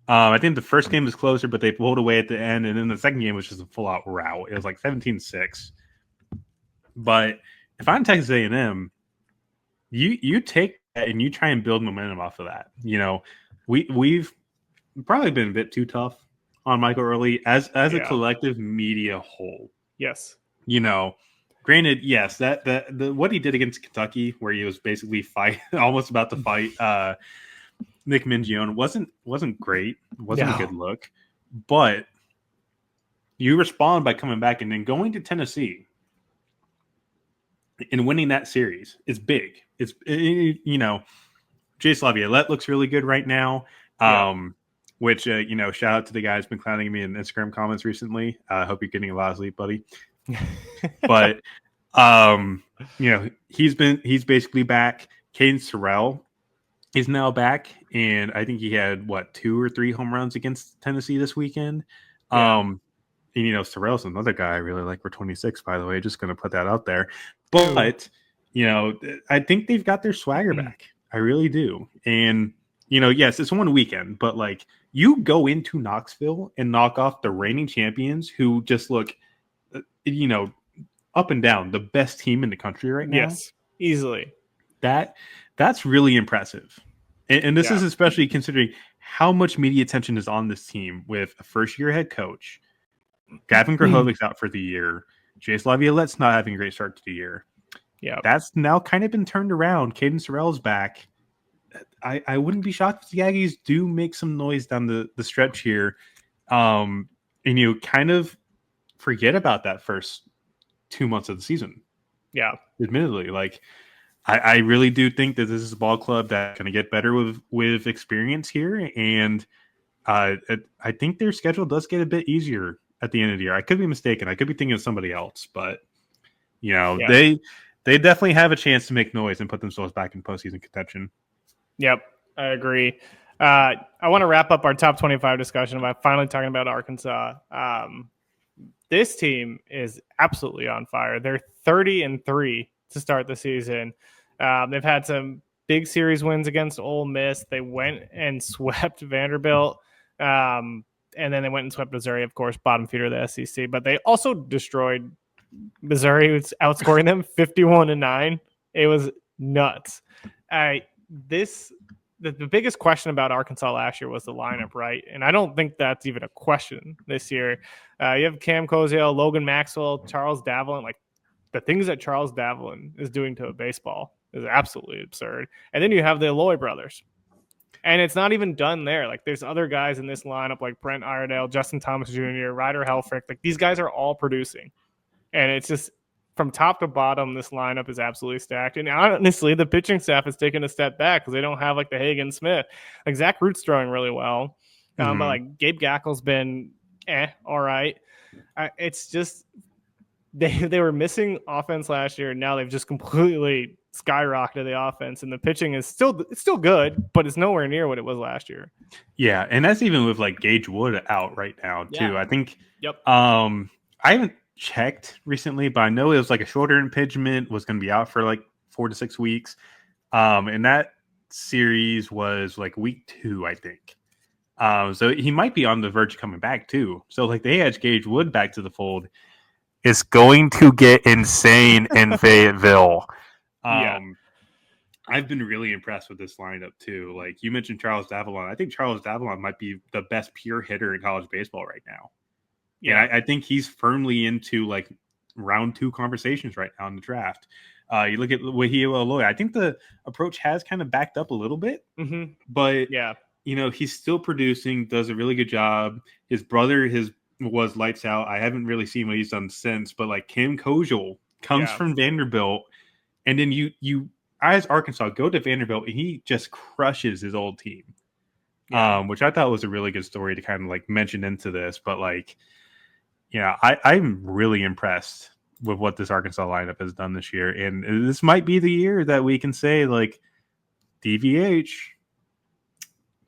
I think the first game was closer, but they pulled away at the end, and then the second game was just a full-out rout. It was like 17-6. But if I'm Texas A&M, you take that and you try and build momentum off of that. We've probably been a bit too tough on Michael Early as a collective media whole. Yes. Granted, yes, that what he did against Kentucky, where he was basically almost about to fight Nick Mingione, wasn't great. It wasn't a good look. But you respond by coming back and then going to Tennessee and winning that series is big. It's Jace Laviolette looks really good right now. Which, shout out to the guy who's been clowning me in Instagram comments recently. I hope you're getting a lot of sleep, buddy. But, he's basically back. Caden Sorrell is now back. And I think he had, 2 or 3 home runs against Tennessee this weekend. Yeah. Sorrell's another guy I really like for 26, by the way. Just going to put that out there. But, I think they've got their swagger back. I really do. And, yes, it's one weekend, but you go into Knoxville and knock off the reigning champions who just look, up and down the best team in the country right now. Yes, easily. That's really impressive. And this is especially considering how much media attention is on this team with a first-year head coach. Gavin Grahovic's out for the year. Jace Laviolette's not having a great start to the year. Yeah, that's now kind of been turned around. Caden Sorrell's back. I wouldn't be shocked if the Aggies do make some noise down the stretch here. And you kind of forget about that first 2 months of the season. Yeah. Admittedly, I really do think that this is a ball club that's going to get better with experience here. And I think their schedule does get a bit easier at the end of the year. I could be mistaken. I could be thinking of somebody else, but they definitely have a chance to make noise and put themselves back in postseason contention. Yep, I agree. I want to wrap up our top 25 discussion by finally talking about Arkansas. This team is absolutely on fire. They're 30-3 to start the season. They've had some big series wins against Ole Miss. They went and swept Vanderbilt, and then they went and swept Missouri, of course, bottom feeder of the SEC. But they also destroyed Missouri, who's outscoring them 51-9. It was nuts. This the biggest question about Arkansas last year was the lineup, right? And I don't think that's even a question this year. You have Cam Koziel, Logan Maxwell, Charles Davalan. Like, the things that Charles Davalan is doing to a baseball is absolutely absurd. And then you have the Eloy brothers. And it's not even done there. Like, there's other guys in this lineup like Brent Iredale, Justin Thomas Jr., Ryder Helfrich. Like, these guys are all producing. And it's just from top to bottom, this lineup is absolutely stacked. And honestly, the pitching staff has taken a step back because they don't have like the Hagen Smith. Like, Zach Root's throwing really well. But like Gabe Gackel's been all right. It's just they were missing offense last year. And now they've just completely skyrocketed the offense, and the pitching is still good, but it's nowhere near what it was last year. Yeah, and that's even with like Gage Wood out right now too. I think. Yep. I haven't checked recently, but I know it was like a shoulder impingement, was going to be out for like 4 to 6 weeks. And that series was like week 2, I think. So he might be on the verge of coming back too. So like they edge Gage Wood back to the fold. It's going to get insane in Fayetteville. I've been really impressed with this lineup too. Like you mentioned Charles Davalan. I think Charles Davalan might be the best pure hitter in college baseball right now. Yeah, I think he's firmly into like round 2 conversations right now in the draft. You look at Wahio Eloy. I think the approach has kind of backed up a little bit, but you know, he's still producing, does a really good job. His brother was lights out. I haven't really seen what he's done since, but like Cam Koziel comes from Vanderbilt, and then you as Arkansas go to Vanderbilt, and he just crushes his old team, which I thought was a really good story to kind of like mention into this. But like, yeah, I'm really impressed with what this Arkansas lineup has done this year, and this might be the year that we can say like DVH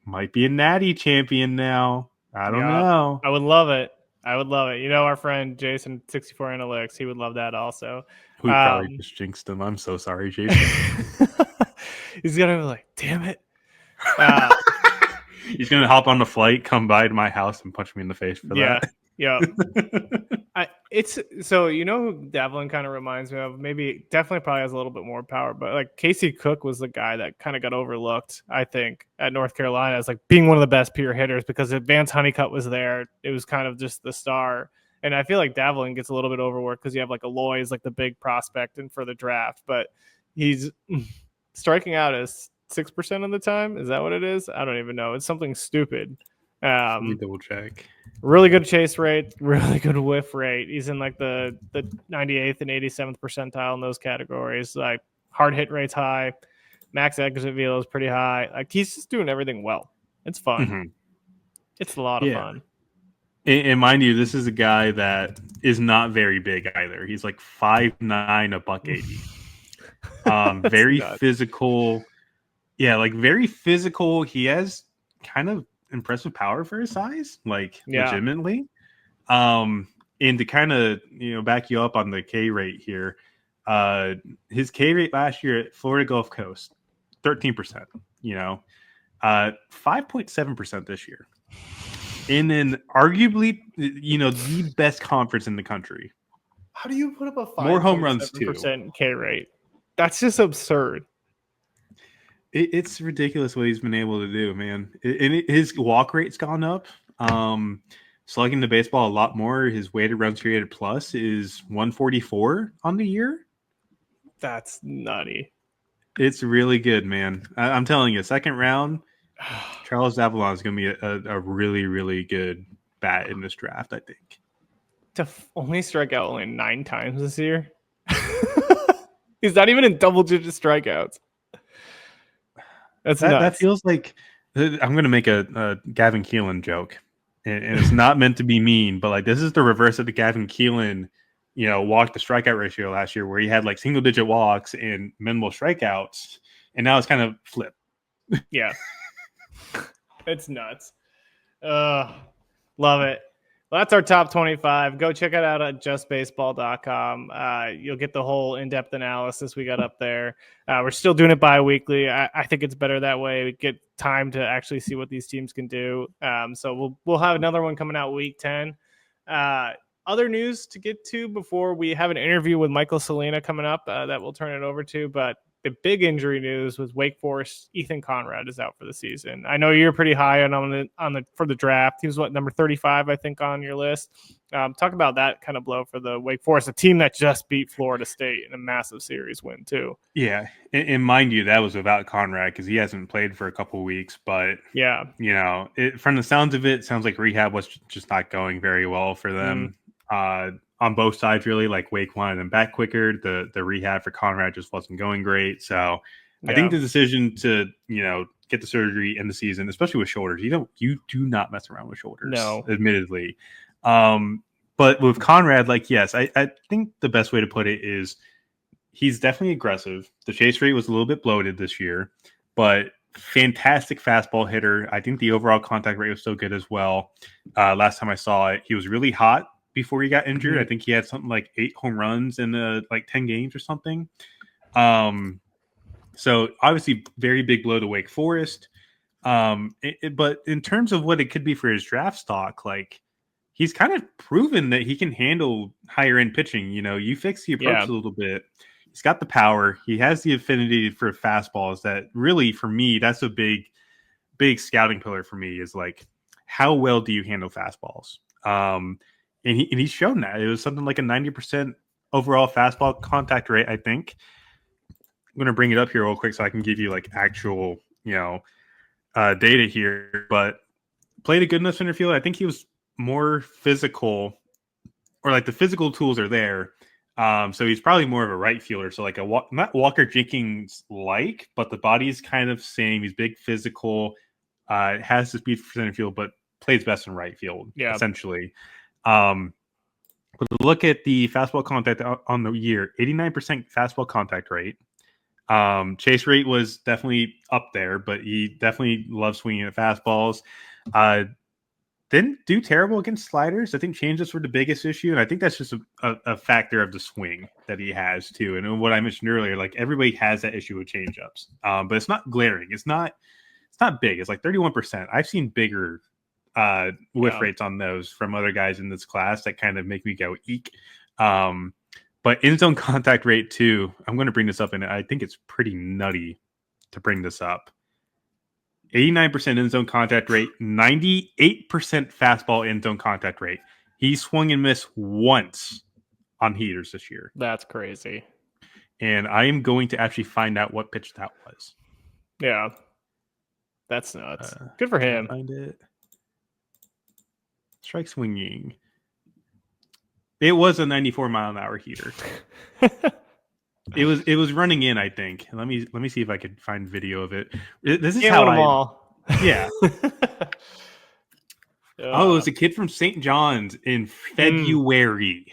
might be a natty champion now. I don't know. I would love it. You know, our friend Jason 64 Analytics, he would love that also. We probably just jinxed him. I'm so sorry, Jason. He's gonna be like, damn it. He's gonna hop on the flight, come by to my house, and punch me in the face for that. Yeah. It's so, you know who Davalan kind of reminds me of? Maybe definitely probably has a little bit more power, but like Casey Cook was the guy that kind of got overlooked, I think, at North Carolina as like being one of the best pure hitters because Vance Honeycutt was there. It was kind of just the star. And I feel like Davalan gets a little bit overworked because you have like Eloy is like the big prospect and for the draft, but he's striking out as 6% of the time. Is that what it is? I don't even know. It's something stupid. Let me double check. Really good chase rate, really good whiff rate. He's in like the 98th and 87th percentile in those categories. Like hard hit rate's high, max exit velo is pretty high. Like he's just doing everything well. It's fun. It's a lot of fun. And mind you, this is a guy that is not very big either. He's like 5'9", $180. Very nuts. Physical. Yeah, like very physical. He has kind of impressive power for his size, like legitimately. And to kind of back you up on the K rate here, his K rate last year at Florida Gulf Coast, 13%. 5.7% this year. And then arguably, the best conference in the country. How do you put up a 5 more home runs too? K rate? That's just absurd. It's ridiculous what he's been able to do, man. His walk rate's gone up. Slugging the baseball a lot more. His weighted runs created plus is 144 on the year. That's nutty. It's really good, man. I'm telling you, second round, Charles Davalan is going to be a really, really good bat in this draft, I think. To only strike out only 9 times this year. He's not even in double-digit strikeouts. That feels like I'm going to make a Gavin Keelan joke, and it's not meant to be mean, but like this is the reverse of the Gavin Keelan, walk to strikeout ratio last year, where he had like single-digit walks and minimal strikeouts, and now it's kind of flipped. Yeah, it's nuts. Love it. Well, that's our top 25. Go check it out at justbaseball.com. You'll get the whole in-depth analysis we got up there. We're still doing it bi-weekly. I think it's better that way. We get time to actually see what these teams can do. So we'll have another one coming out week 10. Other news to get to before we have an interview with Michael Salina coming up that we'll turn it over to. But the big injury news was Wake Forest. Ethan Conrad is out for the season. I know you're pretty high on for the draft. He was number 35, I think, on your list. Talk about that kind of blow for the Wake Forest, a team that just beat Florida State in a massive series win too. Yeah, and mind you, that was without Conrad because he hasn't played for a couple of weeks. But yeah, from the sounds of it sounds like rehab was just not going very well for them on both sides. Really, like Wake wanted them back quicker. The rehab for Conrad just wasn't going great. So I think the decision to get the surgery in the season, especially with shoulders, you do not mess around with shoulders. No, admittedly. But with Conrad, yes, I think the best way to put it is he's definitely aggressive. The chase rate was a little bit bloated this year, but fantastic fastball hitter. I think the overall contact rate was still good as well. Last time I saw it, he was really hot before he got injured. I think he had something like 8 home runs in 10 games or something. So obviously very big blow to Wake Forest. But in terms of what it could be for his draft stock, he's kind of proven that he can handle higher end pitching. You fix the approach a little bit. He's got the power. He has the affinity for fastballs that really, for me, that's a big scouting pillar for me is how well do you handle fastballs? And he's shown that. It was something like a 90% overall fastball contact rate, I think. I'm going to bring it up here real quick so I can give you actual, data here, but played a good enough center field. I think he was more physical, or the physical tools are there. So he's probably more of a right fielder. So not Walker Jenkins but the body is kind of same. He's big, physical, has the speed for center field, but plays best in right field, essentially. But look at the fastball contact on the year, 89% fastball contact rate. Chase rate was definitely up there, but he definitely loves swinging at fastballs. Didn't do terrible against sliders. I think changes were the biggest issue, and I think that's just a factor of the swing that he has too. And what I mentioned earlier, everybody has that issue with changeups, but it's not glaring. It's not big. It's 31%. I've seen bigger whiff rates on those from other guys in this class that kind of make me go eek. But in zone contact rate too. I'm going to bring this up, and I think it's pretty nutty to bring this up. 89% in zone contact rate, 98% fastball in zone contact rate. He swung and missed once on heaters this year. That's crazy. And I am going to actually find out what pitch that was. Yeah. That's nuts. Good for him. Find it. Strike swinging. It was a 94 mile an hour heater. It was running in, I think. Let me see if I could find video of it. This is how yeah. Oh, it was a kid from St. John's in February.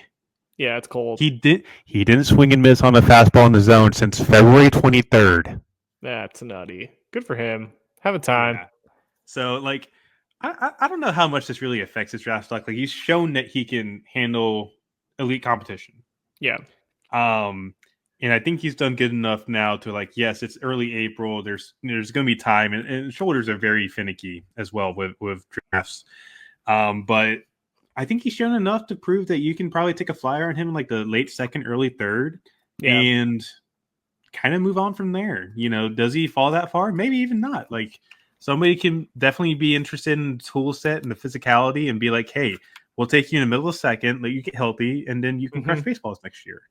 Yeah, it's cold. He didn't swing and miss on the fastball in the zone since February 23rd. That's nutty. Good for him. Have a time. Yeah. So I don't know how much this really affects his draft stock. He's shown that he can handle elite competition. Yeah. And I think he's done good enough now to yes, it's early April. There's going to be time, and shoulders are very finicky as well with drafts. But I think he's shown enough to prove that you can probably take a flyer on him in the late second, early third, and kind of move on from there. Does he fall that far? Maybe even not. Somebody can definitely be interested in the tool set and the physicality and be hey, we'll take you in the middle of second, let you get healthy, and then you can crush baseballs next year.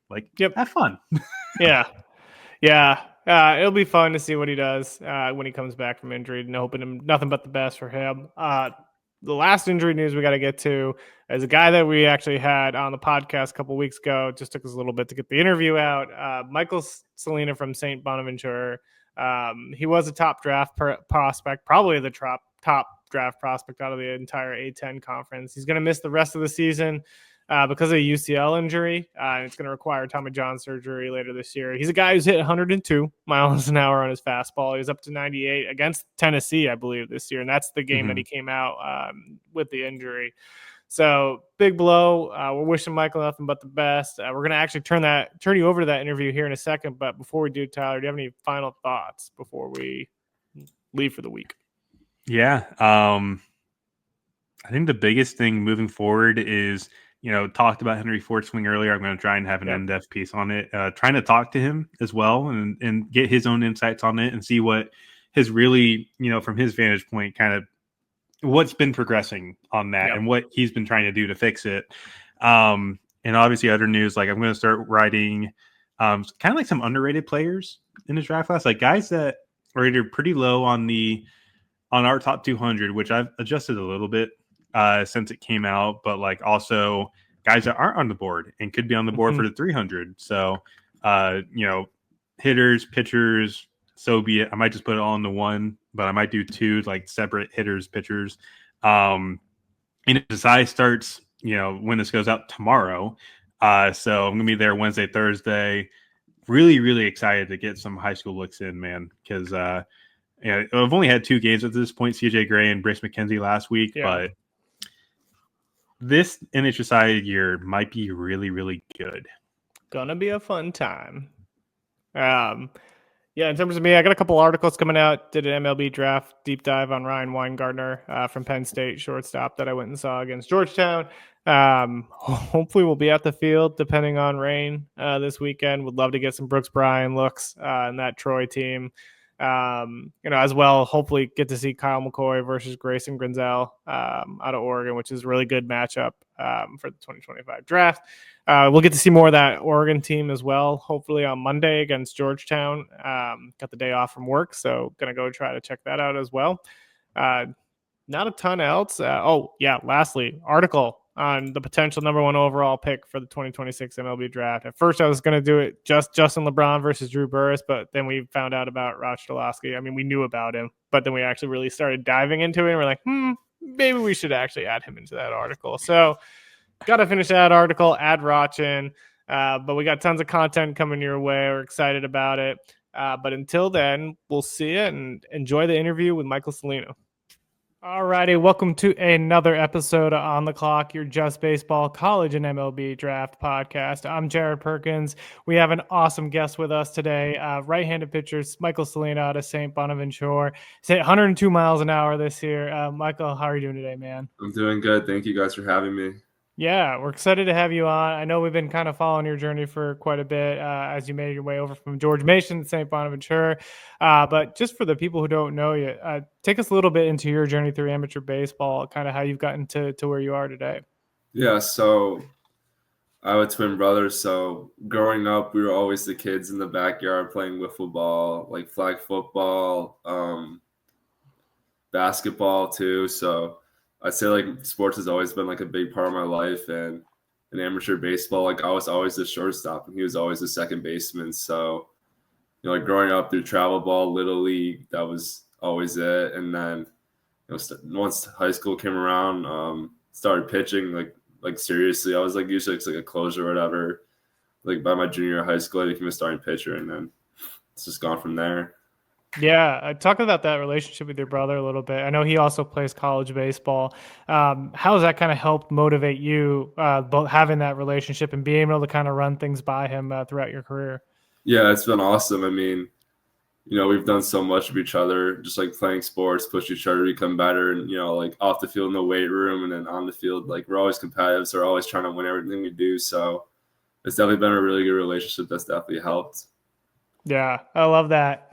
Have fun. Yeah. It'll be fun to see what he does when he comes back from injury, and hoping him nothing but the best for him. The last injury news we got to get to is a guy that we actually had on the podcast a couple weeks ago. It just took us a little bit to get the interview out. Michael Salina from St. Bonaventure. He was a top draft prospect, probably the top draft prospect out of the entire A10 conference. He's going to miss the rest of the season because of a UCL injury. It's going to require Tommy John surgery later this year. He's a guy who's hit 102 miles an hour on his fastball. He was up to 98 against Tennessee, I believe, this year. And that's the game that he came out with the injury. So big blow. We're wishing Michael nothing but the best. We're going to actually turn you over to that interview here in a second. But before we do, Tyler, do you have any final thoughts before we leave for the week? Yeah. I think the biggest thing moving forward is talked about Henry Ford swing earlier. I'm going to try and have an in-depth piece on it, trying to talk to him as well and get his own insights on it and see what has really, from his vantage point, kind of what's been progressing on that and what he's been trying to do to fix it. And obviously other news, like I'm going to start writing kind of like some underrated players in his draft class, like guys that are either pretty low on our top 200, which I've adjusted a little bit since it came out, but like also guys that aren't on the board and could be on the board for the 300. So, hitters, pitchers, so be it. I might just put it all into one, but I might do two like separate hitters, pitchers. And it decides starts, when this goes out tomorrow. So I'm gonna be there Wednesday, Thursday. Really, really excited to get some high school looks in, man, because I've only had 2 games at this point, CJ Gray and Brace McKenzie last week, but this NHSI year might be really, really good. Gonna be a fun time. In terms of me, I got a couple articles coming out. Did an MLB Draft deep dive on Ryan Weingartner from Penn State, shortstop that I went and saw against Georgetown. Hopefully we'll be at the field depending on rain this weekend. Would love to get some Brooks Bryan looks in that Troy team. As well, hopefully get to see Kyle McCoy versus Grayson Grinzel out of Oregon, which is a really good matchup for the 2025 draft. We'll get to see more of that Oregon team as well, hopefully on Monday against Georgetown. Got the day off from work, so going to go try to check that out as well. Not a ton else. Lastly, article on the potential number 1 overall pick for the 2026 MLB draft. At first, I was going to do it just Justin LeBron versus Drew Burress, but then we found out about Roch Cholowsky. I mean, we knew about him, but then we actually really started diving into it, and we're like, maybe we should actually add him into that article. So got to finish that article, add Roch in, but we got tons of content coming your way. We're excited about it. But until then, we'll see you and enjoy the interview with Michael Salina. All righty, welcome to another episode of On the Clock, your Just Baseball College and MLB Draft podcast. I'm Jared Perkins. We have an awesome guest with us today, right-handed pitcher Michael Salina out of St. Bonaventure. He's hit 102 miles an hour this year. Michael, how are you doing today, man? I'm doing good. Thank you guys for having me. Yeah, we're excited to have you on. I know we've been kind of following your journey for quite a bit as you made your way over from George Mason to St. Bonaventure. But just for the people who don't know you, take us a little bit into your journey through amateur baseball, kind of how you've gotten to where you are today. Yeah, so I have a twin brother. So growing up, we were always the kids in the backyard playing wiffle ball, like flag football, basketball too. So I'd say like sports has always been like a big part of my life, and in amateur baseball, like I was always the shortstop and he was always the second baseman. So, like growing up through travel ball, little league, that was always it. And then, once high school came around, started pitching like seriously. I was like usually it's like a closer or whatever. Like by my junior year of high school, I became a starting pitcher, and then it's just gone from there. Yeah, talk about that relationship with your brother a little bit. I know he also plays college baseball. How has that kind of helped motivate you, both having that relationship and being able to kind of run things by him throughout your career? Yeah, it's been awesome. I mean, we've done so much with each other, just like playing sports, push each other to become better, and like off the field in the weight room, and then on the field, like we're always competitive, so we're always trying to win everything we do. So it's definitely been a really good relationship that's definitely helped. Yeah, I love that.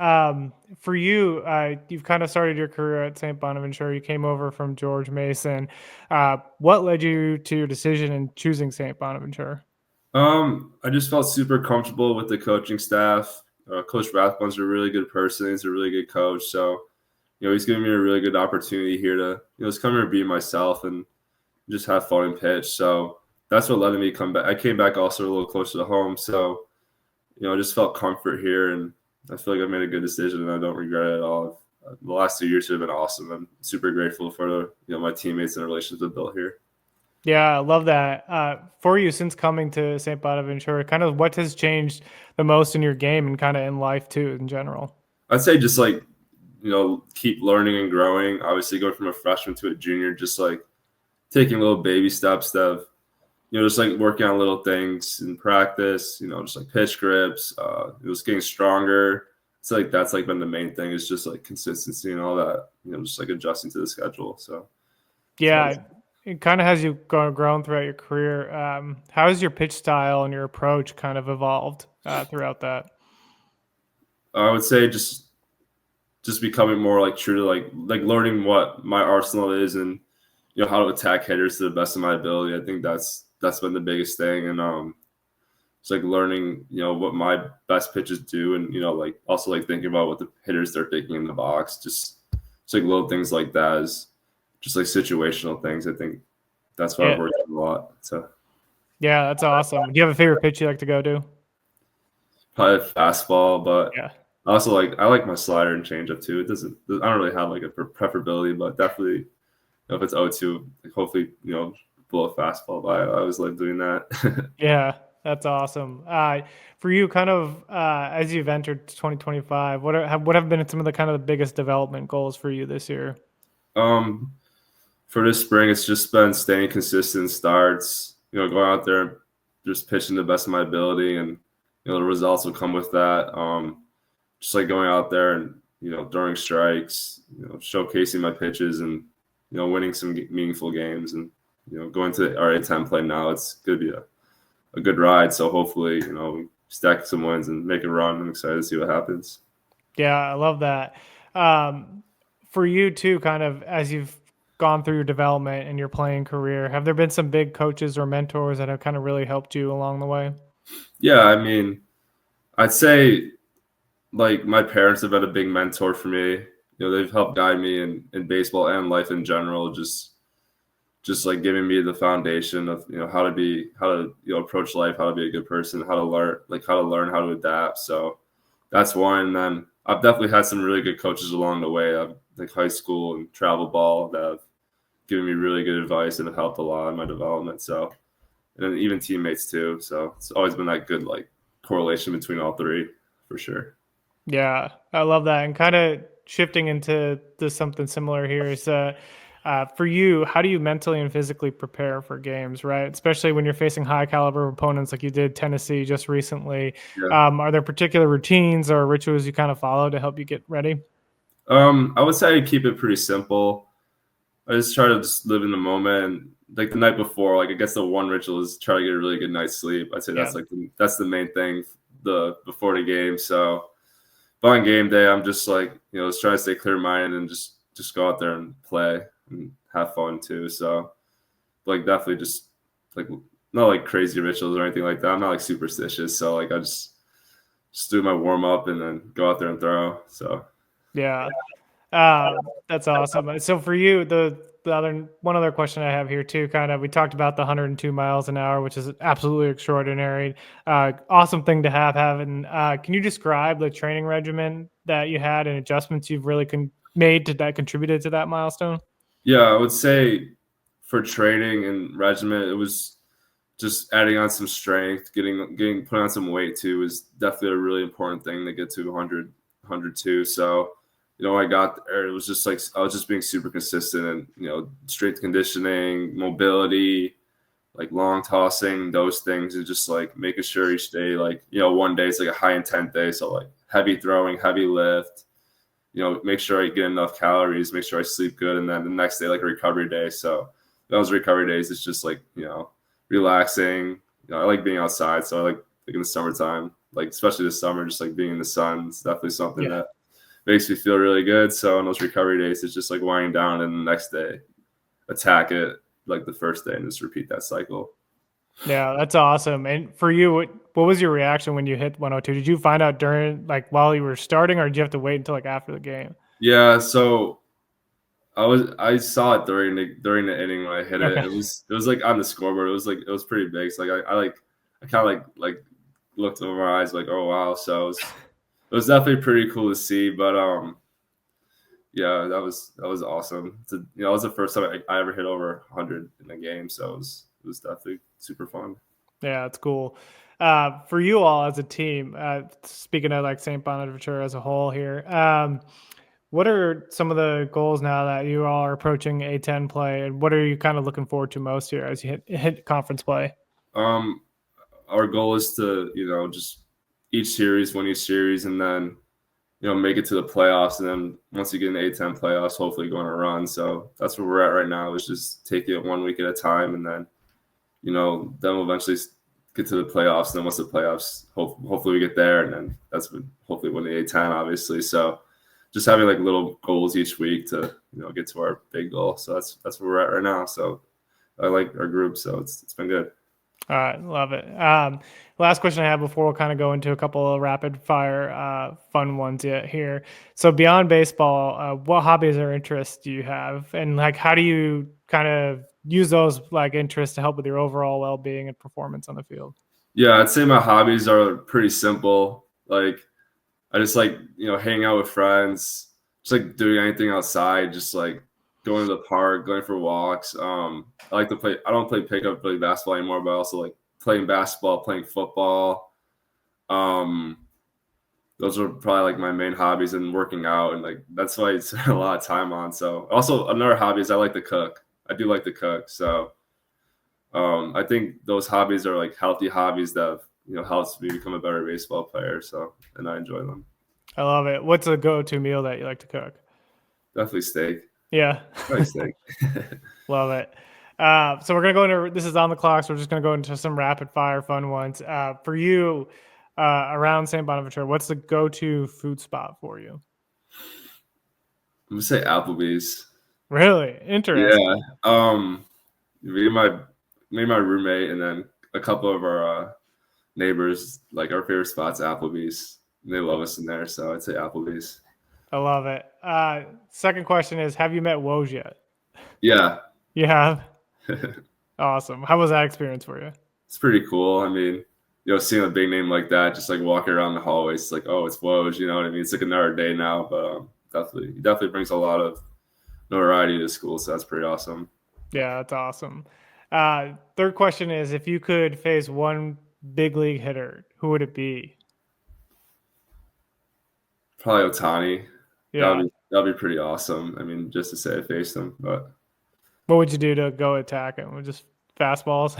For you, you've kind of started your career at St. Bonaventure. You came over from George Mason. What led you to your decision in choosing St. Bonaventure? I just felt super comfortable with the coaching staff. Coach Rathbun's a really good person. He's a really good coach. So, he's giving me a really good opportunity here to, just come here and be myself and just have fun and pitch. So that's what led me to come back. I came back also a little closer to home. So, I just felt comfort here, and I feel like I made a good decision, and I don't regret it at all. The last 2 years have been awesome. I'm super grateful for my teammates and the relationships I've built here. Yeah, I love that. For you, since coming to St. Bonaventure, kind of what has changed the most in your game and kind of in life too, in general? I'd say just like, keep learning and growing. Obviously, going from a freshman to a junior, just like taking little baby steps of, just like working on little things in practice, just like pitch grips, just getting stronger. It's like that's like been the main thing, is just like consistency and all that, just like adjusting to the schedule. So yeah, it kind of has you grown throughout your career. How has your pitch style and your approach kind of evolved throughout that? I would say just becoming more like true to like learning what my arsenal is and how to attack hitters to the best of my ability. I think that's been the biggest thing, and it's like learning what my best pitches do, and like also like thinking about what the hitters they're thinking in the box. Just it's like little things like that is just like situational things. I think that's why I've worked on a lot. So yeah, that's awesome. Do you have a favorite pitch you like to go to? probably fastball, but Yeah. also I like my slider and changeup too. I don't really have like a preferability, but definitely if it's 0-2, like hopefully blow a fastball by. I always like doing that. Yeah, that's awesome. For you, kind of as you've entered 2025, what have been some of the kind of the biggest development goals for you this year? For this spring, it's just been staying consistent starts. Going out there and just pitching the best of my ability, and the results will come with that. Just like going out there and during strikes, showcasing my pitches and winning some meaningful games, and going to our A10 play now. It's going to be a good ride. So hopefully, we stack some wins and make a run. I'm excited to see what happens. Yeah, I love that. For you too, kind of as you've gone through your development and your playing career, have there been some big coaches or mentors that have kind of really helped you along the way? Yeah, I mean, I'd say like my parents have been a big mentor for me. They've helped guide me in baseball and life in general. Just like giving me the foundation of how to approach life, how to be a good person, how to learn how to adapt. So that's one. And then I've definitely had some really good coaches along the way. I've like high school and travel ball that have given me really good advice and have helped a lot in my development. So, and then even teammates too. So it's always been that good like correlation between all three for sure. Yeah, I love that. And kind of shifting into something similar here is for you, how do you mentally and physically prepare for games, right? Especially when you're facing high caliber opponents like you did Tennessee just recently. Yeah. Are there particular routines or rituals you kind of follow to help you get ready? I would say I keep it pretty simple. I just try to just live in the moment. Like the night before, like I guess the one ritual is try to get a really good night's sleep. I'd say that's that's the main thing before the game. So, but on game day, I'm just like just trying to stay clear minded and just go out there and play and have fun too. So, like definitely just like not like crazy rituals or anything like that. I'm not like superstitious. So like I just do my warm up and then go out there and throw. So. Yeah. That's awesome. So for you, the one other question I have here too, kind of, we talked about the 102 miles an hour, which is absolutely extraordinary. Awesome thing to have. Can you describe the training regimen that you had and adjustments you've really made that contributed to that milestone? Yeah, I would say for training and regimen, it was just adding on some strength, putting on some weight too is definitely a really important thing to get to 102. So, I got there, it was just like I was just being super consistent and strength conditioning, mobility, like long tossing, those things, and just like making sure each day, like one day it's like a high intent day, so like heavy throwing, heavy lift, make sure I get enough calories, make sure I sleep good, and then the next day like a recovery day. So those recovery days, it's just like relaxing. I like being outside, so I like in the summertime, like especially this summer, just like being in the sun. It's definitely something that makes me feel really good. So on those recovery days, it's just like winding down, and the next day attack it like the first day and just repeat that cycle. Yeah, that's awesome. And for you, what was your reaction when you hit 102? Did you find out during, like, while you were starting, or did you have to wait until like after the game? Yeah, so I saw it during the inning when I hit it. It was like on the scoreboard. It was pretty big. So like I kind of like looked over my eyes like, oh wow. So it was definitely pretty cool to see. But yeah, that was awesome. It was the first time I ever hit over 100 in a game. So it was definitely super fun. Yeah, it's cool. For you all as a team, speaking of like St. Bonaventure as a whole here, what are some of the goals now that you all are approaching A10 play, and what are you kind of looking forward to most here as you hit conference play? Our goal is to just win each series, and then make it to the playoffs, and then once you get in the A-10 playoffs, hopefully go on a run. So that's where we're at right now. Is just take it 1 week at a time, and then then we'll eventually get to the playoffs. And then once the playoffs, hopefully we get there, and then that's when hopefully win the A-10, obviously. So just having like little goals each week to get to our big goal. So that's where we're at right now. So I like our group, so it's been good. All right, love it. Last question I have before we'll kind of go into a couple of rapid fire fun ones here. So beyond baseball, what hobbies or interests do you have, and like how do you kind of use those like interests to help with your overall well-being and performance on the field? Yeah, I'd say my hobbies are pretty simple. Like I just like hanging out with friends, just like doing anything outside, just like going to the park, going for walks. I like to play. I don't play pickup really basketball anymore, but I also like playing basketball, playing football. Those are probably like my main hobbies, and working out, and like that's what I spend a lot of time on. So also another hobby is I like to cook. I do like to cook. So I think those hobbies are like healthy hobbies that helps me become a better baseball player. So and I enjoy them. I love it. What's a go-to meal that you like to cook? Definitely steak. Yeah. Probably steak. Love it. So we're going to go into, this is on the clock. So we're just going to go into some rapid fire fun ones. For you, around St. Bonaventure, what's the go-to food spot for you? I'm gonna say Applebee's. Really? Interesting. Yeah. Me and my roommate, and then a couple of our neighbors, like our favorite spots, Applebee's. And they love us in there, so I'd say Applebee's. I love it. Second question is, have you met Woj yet? Yeah. You have? Awesome. How was that experience for you? It's pretty cool. I mean, seeing a big name like that, just like walking around the hallways, it's like, oh, it's Woj, you know what I mean? It's like another day now, but definitely brings a lot of notoriety to school, so that's pretty awesome. Yeah, that's awesome. Third question is, if you could face one big league hitter, who would it be? Probably Ohtani. Yeah. That'd be pretty awesome. I mean, just to say I faced him, but what would you do to go attack him? Just fastballs?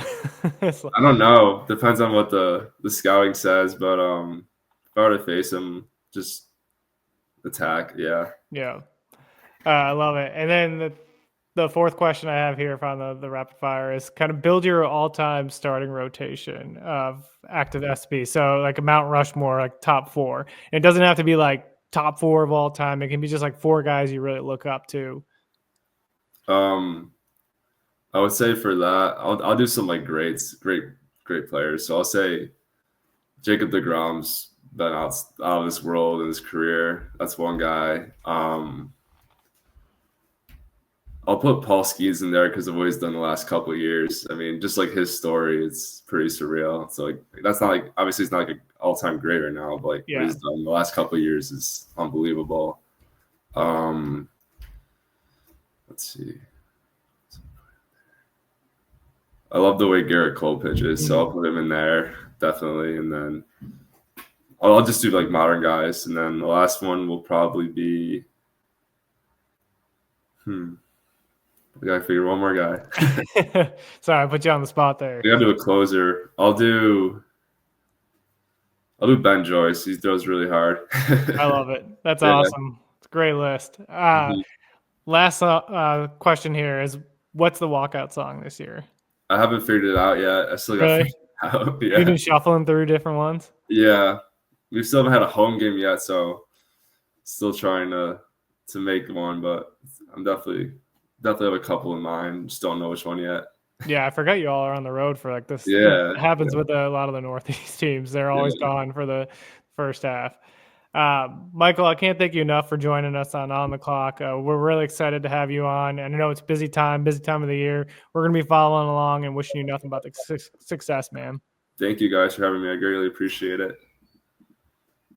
I don't know. Depends on what the scouting says, but if I were to face him, just attack. Yeah. Yeah. I love it. And then the fourth question I have here from the rapid fire is kind of build your all-time starting rotation of active SB. So like a Mount Rushmore, like top 4. And it doesn't have to be like top 4 of all time. It can be just like 4 guys you really look up to. I would say for that, I'll do some like great players. So I'll say Jacob deGrom's been out of this world in his career. That's one guy. I'll put Paul Skeens in there because of what he's done the last couple of years. I mean, just like his story, it's pretty surreal. So like that's not like, obviously it's not like an all-time great right now, but like what he's done the last couple of years is unbelievable. Let's see. I love the way Garrett Cole pitches, so I'll put him in there definitely. And then I'll just do like modern guys, and then the last one will probably be I gotta figure one more guy. Sorry, I put you on the spot there. We gotta do a closer. I'll do Ben Joyce. He throws really hard. I love it. That's awesome. It's a great list. Last question here is, what's the walkout song this year? I haven't figured it out yet. I still got to figure it out. Yeah. You've been shuffling through different ones? Yeah. We still haven't had a home game yet, so still trying to make one, but I'm definitely have a couple in mind. Just don't know which one yet. Yeah, I forgot you all are on the road for like this. Yeah. It happens with a lot of the Northeast teams. They're always gone for the first half. Michael, I can't thank you enough for joining us on the clock. We're really excited to have you on, and I know it's busy time of the year. We're going to be following along and wishing you nothing but success, man. Thank you guys for having me. I greatly appreciate it.